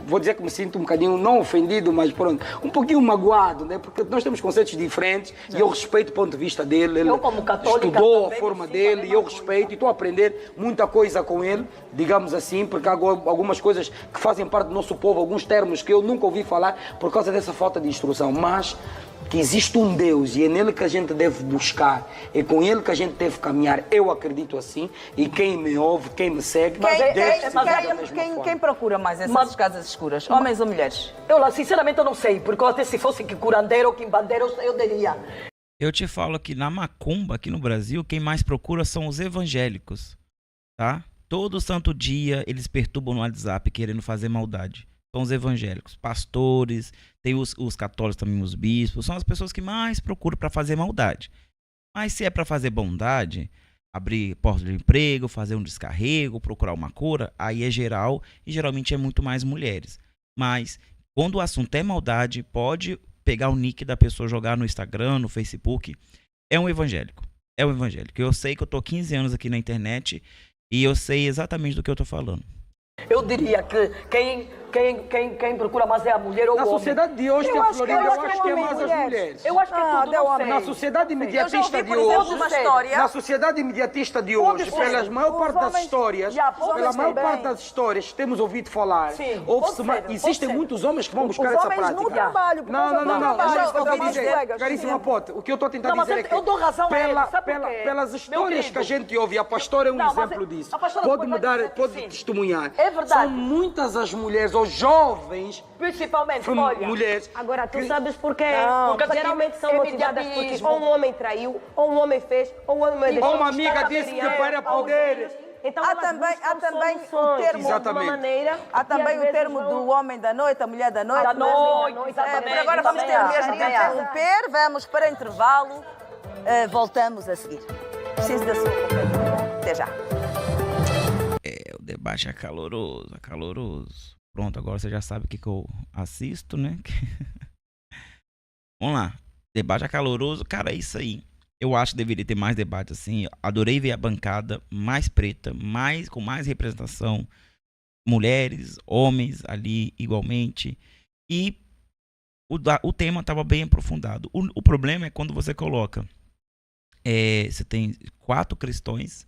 vou dizer que me sinto um bocadinho, não ofendido, mas pronto, um pouquinho magoado, né? Porque nós temos conceitos diferentes e eu respeito o ponto de vista dele. Ele como católica, estudou a forma dele e eu respeito e estou a aprender muita coisa com ele, digamos assim, porque há algumas coisas que fazem parte do nosso povo, alguns termos que eu nunca ouvi falar por causa dessa falta de instrução. Mas que existe um Deus e é nele que a gente deve buscar, é com ele que a gente deve caminhar. Eu acredito assim, e quem me ouve, quem me segue, quem procura mais essas casas escuras? Homens ou mulheres? Eu, sinceramente, eu não sei, porque até se fosse que curandeiro ou quimbandeiro, eu diria. Eu te falo que na macumba, aqui no Brasil, quem mais procura são os evangélicos, tá? Todo santo dia eles perturbam no WhatsApp querendo fazer maldade. são os evangélicos, pastores, tem os católicos também, os bispos, são as pessoas que mais procuram para fazer maldade. Mas se é para fazer bondade, abrir porta de emprego, fazer um descarrego, procurar uma cura, aí é geral e geralmente é muito mais mulheres. Mas quando o assunto é maldade, pode pegar o nick da pessoa, jogar no Instagram, no Facebook, é um evangélico. É um evangélico. Eu sei que eu tô 15 anos aqui na internet e eu sei exatamente do que eu tô falando. Eu diria que quem procura mais é a mulher ou o Na homem. sociedade de hoje, Eu acho Florinda, eu que acho que é mais as mulheres. Eu acho que é tudo, não sei. Na sociedade Eu já imediatista ouvi, de por exemplo, hoje, uma história. na sociedade imediatista de Pode hoje, ser. pela maior Os parte das homens- histórias, Já, pode pela ser maior bem. parte das histórias que temos ouvido falar, Sim, houve-se pode uma- ser, pode existem ser. muitos homens que vão buscar Os essa homens prática. no trabalho, por causa Não, do não, não. trabalho, Mas é isso que eu estou a ouvi dizer, colegas caríssima dizendo. Pote, o que eu estou a tentar Não, mas dizer é que eu dou razão a ele, sabe por quê? pelas Meu histórias que a querido. gente ouve, a pastora é um Não, mas exemplo a disso. pastora Pode depois vai dizer que pode sim. testemunhar. É verdade. São muitas as mulheres, ou jovens, Principalmente, olha. mulheres. Agora, tu sabes porquê? Não, Porque porque geralmente são é motivadas porque imediatismo. ou um homem traiu, ou um homem fez, ou um homem deixou Ou uma de amiga estar a disse que criar, para ou poder. filhos. Então, Há elas também buscam o soluções termo- de uma Exatamente. maneira Há que, também às o vezes, termo vão- do homem da noite, a mulher da noite. Da mas- noite, exatamente. Por agora vamos ter Também mesmo há, de também há. interromper, vamos para intervalo, voltamos a seguir. Preciso da sua companhia. Até já. O debate é caloroso, é caloroso. Pronto, agora você já sabe o que eu assisto, né? Vamos lá. Debate é caloroso. Cara, é isso aí. Eu acho que deveria ter mais debate assim. Adorei ver a bancada mais preta, com mais representação. Mulheres, homens ali igualmente. E o tema estava bem aprofundado. O problema é quando você coloca... você tem 4 cristãos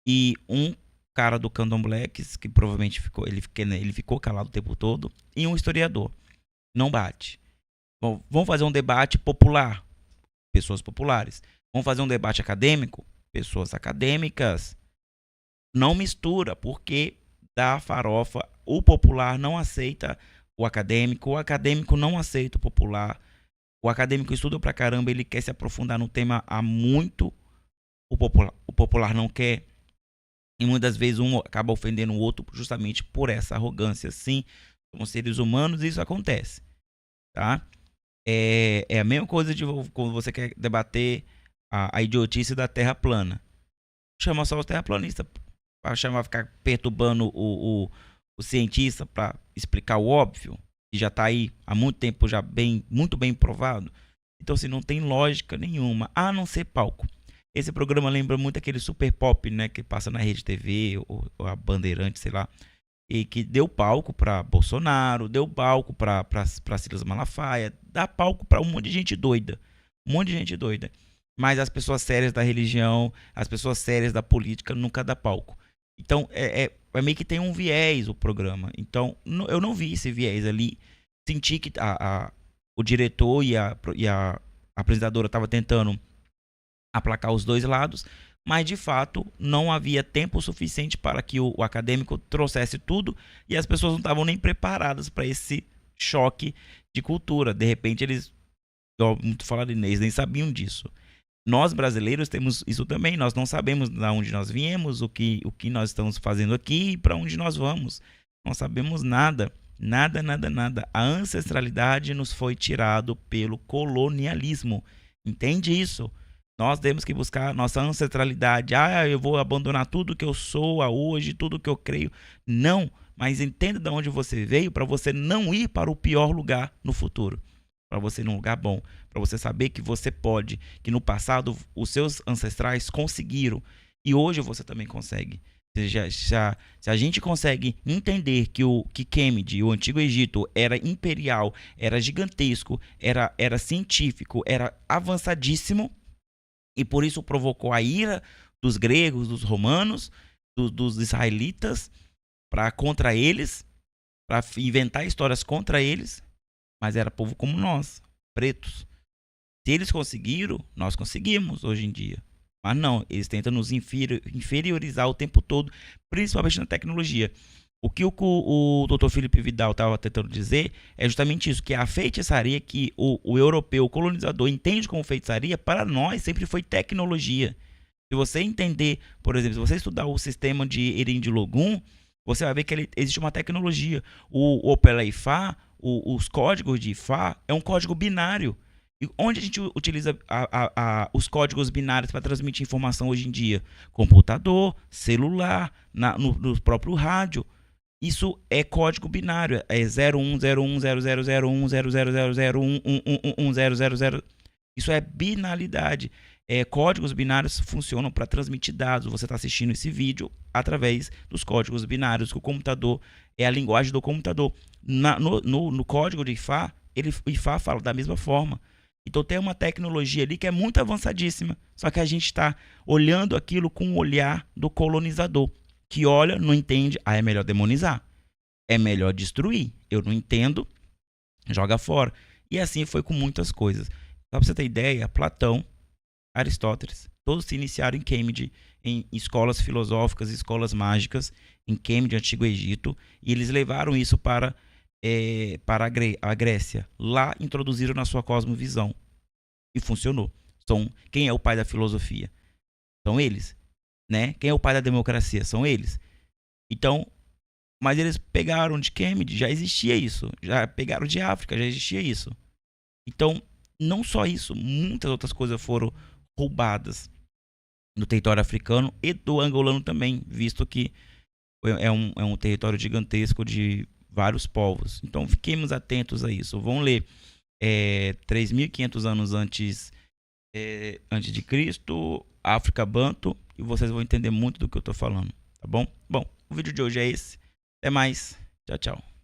e um cara do Candomblé, que provavelmente ele ficou calado o tempo todo, e um historiador. Não bate. Bom, vamos fazer um debate popular. Pessoas populares. Vamos fazer um debate acadêmico. Pessoas acadêmicas. Não mistura, porque dá farofa. O popular não aceita o acadêmico não aceita o popular. O acadêmico estuda pra caramba, ele quer se aprofundar no tema há muito. O popular não quer. E muitas vezes um acaba ofendendo o outro justamente por essa arrogância. Sim, somos seres humanos e isso acontece. Tá? É a mesma coisa de quando você quer debater a idiotice da Terra plana. Chama só os terraplanistas. Vai ficar perturbando o cientista para explicar o óbvio. Que já está aí há muito tempo, já muito bem provado. Então, assim, não tem lógica nenhuma, a não ser palco. Esse programa lembra muito aquele Super Pop, né, que passa na Rede TV ou a Bandeirante, sei lá, e que deu palco para Bolsonaro, deu palco para Silas Malafaia, dá palco para um monte de gente doida, Mas as pessoas sérias da religião, as pessoas sérias da política nunca dá palco. Então, é meio que tem um viés o programa. Então, eu não vi esse viés ali. Senti que o diretor e a apresentadora estavam tentando aplacar os dois lados, mas de fato não havia tempo suficiente para que o acadêmico trouxesse tudo e as pessoas não estavam nem preparadas para esse choque de cultura. De repente eles, muito falado Inês, nem sabiam disso. Nós brasileiros temos isso também, nós não sabemos de onde nós viemos, o que nós estamos fazendo aqui e para onde nós vamos. Não sabemos nada. Nada. A ancestralidade nos foi tirado pelo colonialismo. Entende isso? Nós temos que buscar nossa ancestralidade. Eu vou abandonar tudo que eu sou hoje, tudo que eu creio. Não, mas entenda de onde você veio para você não ir para o pior lugar no futuro. Para você ir num lugar bom. Para você saber que você pode, que no passado os seus ancestrais conseguiram e hoje você também consegue. Se a gente consegue entender que Kemet, o Antigo Egito, era imperial, era gigantesco, era científico, era avançadíssimo, e por isso provocou a ira dos gregos, dos romanos, dos israelitas, contra eles, para inventar histórias contra eles, mas era povo como nós, pretos. Se eles conseguiram, nós conseguimos hoje em dia. Mas não, eles tentam nos inferiorizar o tempo todo, principalmente na tecnologia. O que o Dr. Felipe Vidal estava tentando dizer é justamente isso, que a feitiçaria que o europeu, o colonizador, entende como feitiçaria, para nós sempre foi tecnologia. Se você entender, por exemplo, se você estudar o sistema de Erin de Logum, você vai ver que existe uma tecnologia. O Opera Ifá, os códigos de Ifá, é um código binário. E onde a gente utiliza os códigos binários para transmitir informação hoje em dia? Computador, celular, no próprio rádio. Isso é código binário. É 0101000100011100. Isso é binalidade. Códigos binários funcionam para transmitir dados. Você está assistindo esse vídeo através dos códigos binários, que o computador é a linguagem do computador. No código de Ifá, o Ifá fala da mesma forma. Então tem uma tecnologia ali que é muito avançadíssima, só que a gente está olhando aquilo com o olhar do colonizador, que olha, não entende, é melhor demonizar, é melhor destruir, eu não entendo, joga fora. E assim foi com muitas coisas. Só para você ter ideia, Platão, Aristóteles, todos se iniciaram em Cambridge, em escolas filosóficas, escolas mágicas, em Cambridge, Antigo Egito, e eles levaram isso para a Grécia. Lá introduziram na sua cosmovisão e funcionou. Quem é o pai da filosofia? São eles, né? Quem é o pai da democracia? São eles. Então, mas eles pegaram de Cambridge, já existia isso. Já pegaram de África, já existia isso. Então, não só isso, muitas outras coisas foram roubadas no território africano e do angolano também, visto que é um território gigantesco de vários povos. Então fiquemos atentos a isso. Vão ler 3.500 anos antes de Cristo, África Banto, e vocês vão entender muito do que eu estou falando, tá bom? Bom, o vídeo de hoje é esse. Até mais. Tchau, tchau.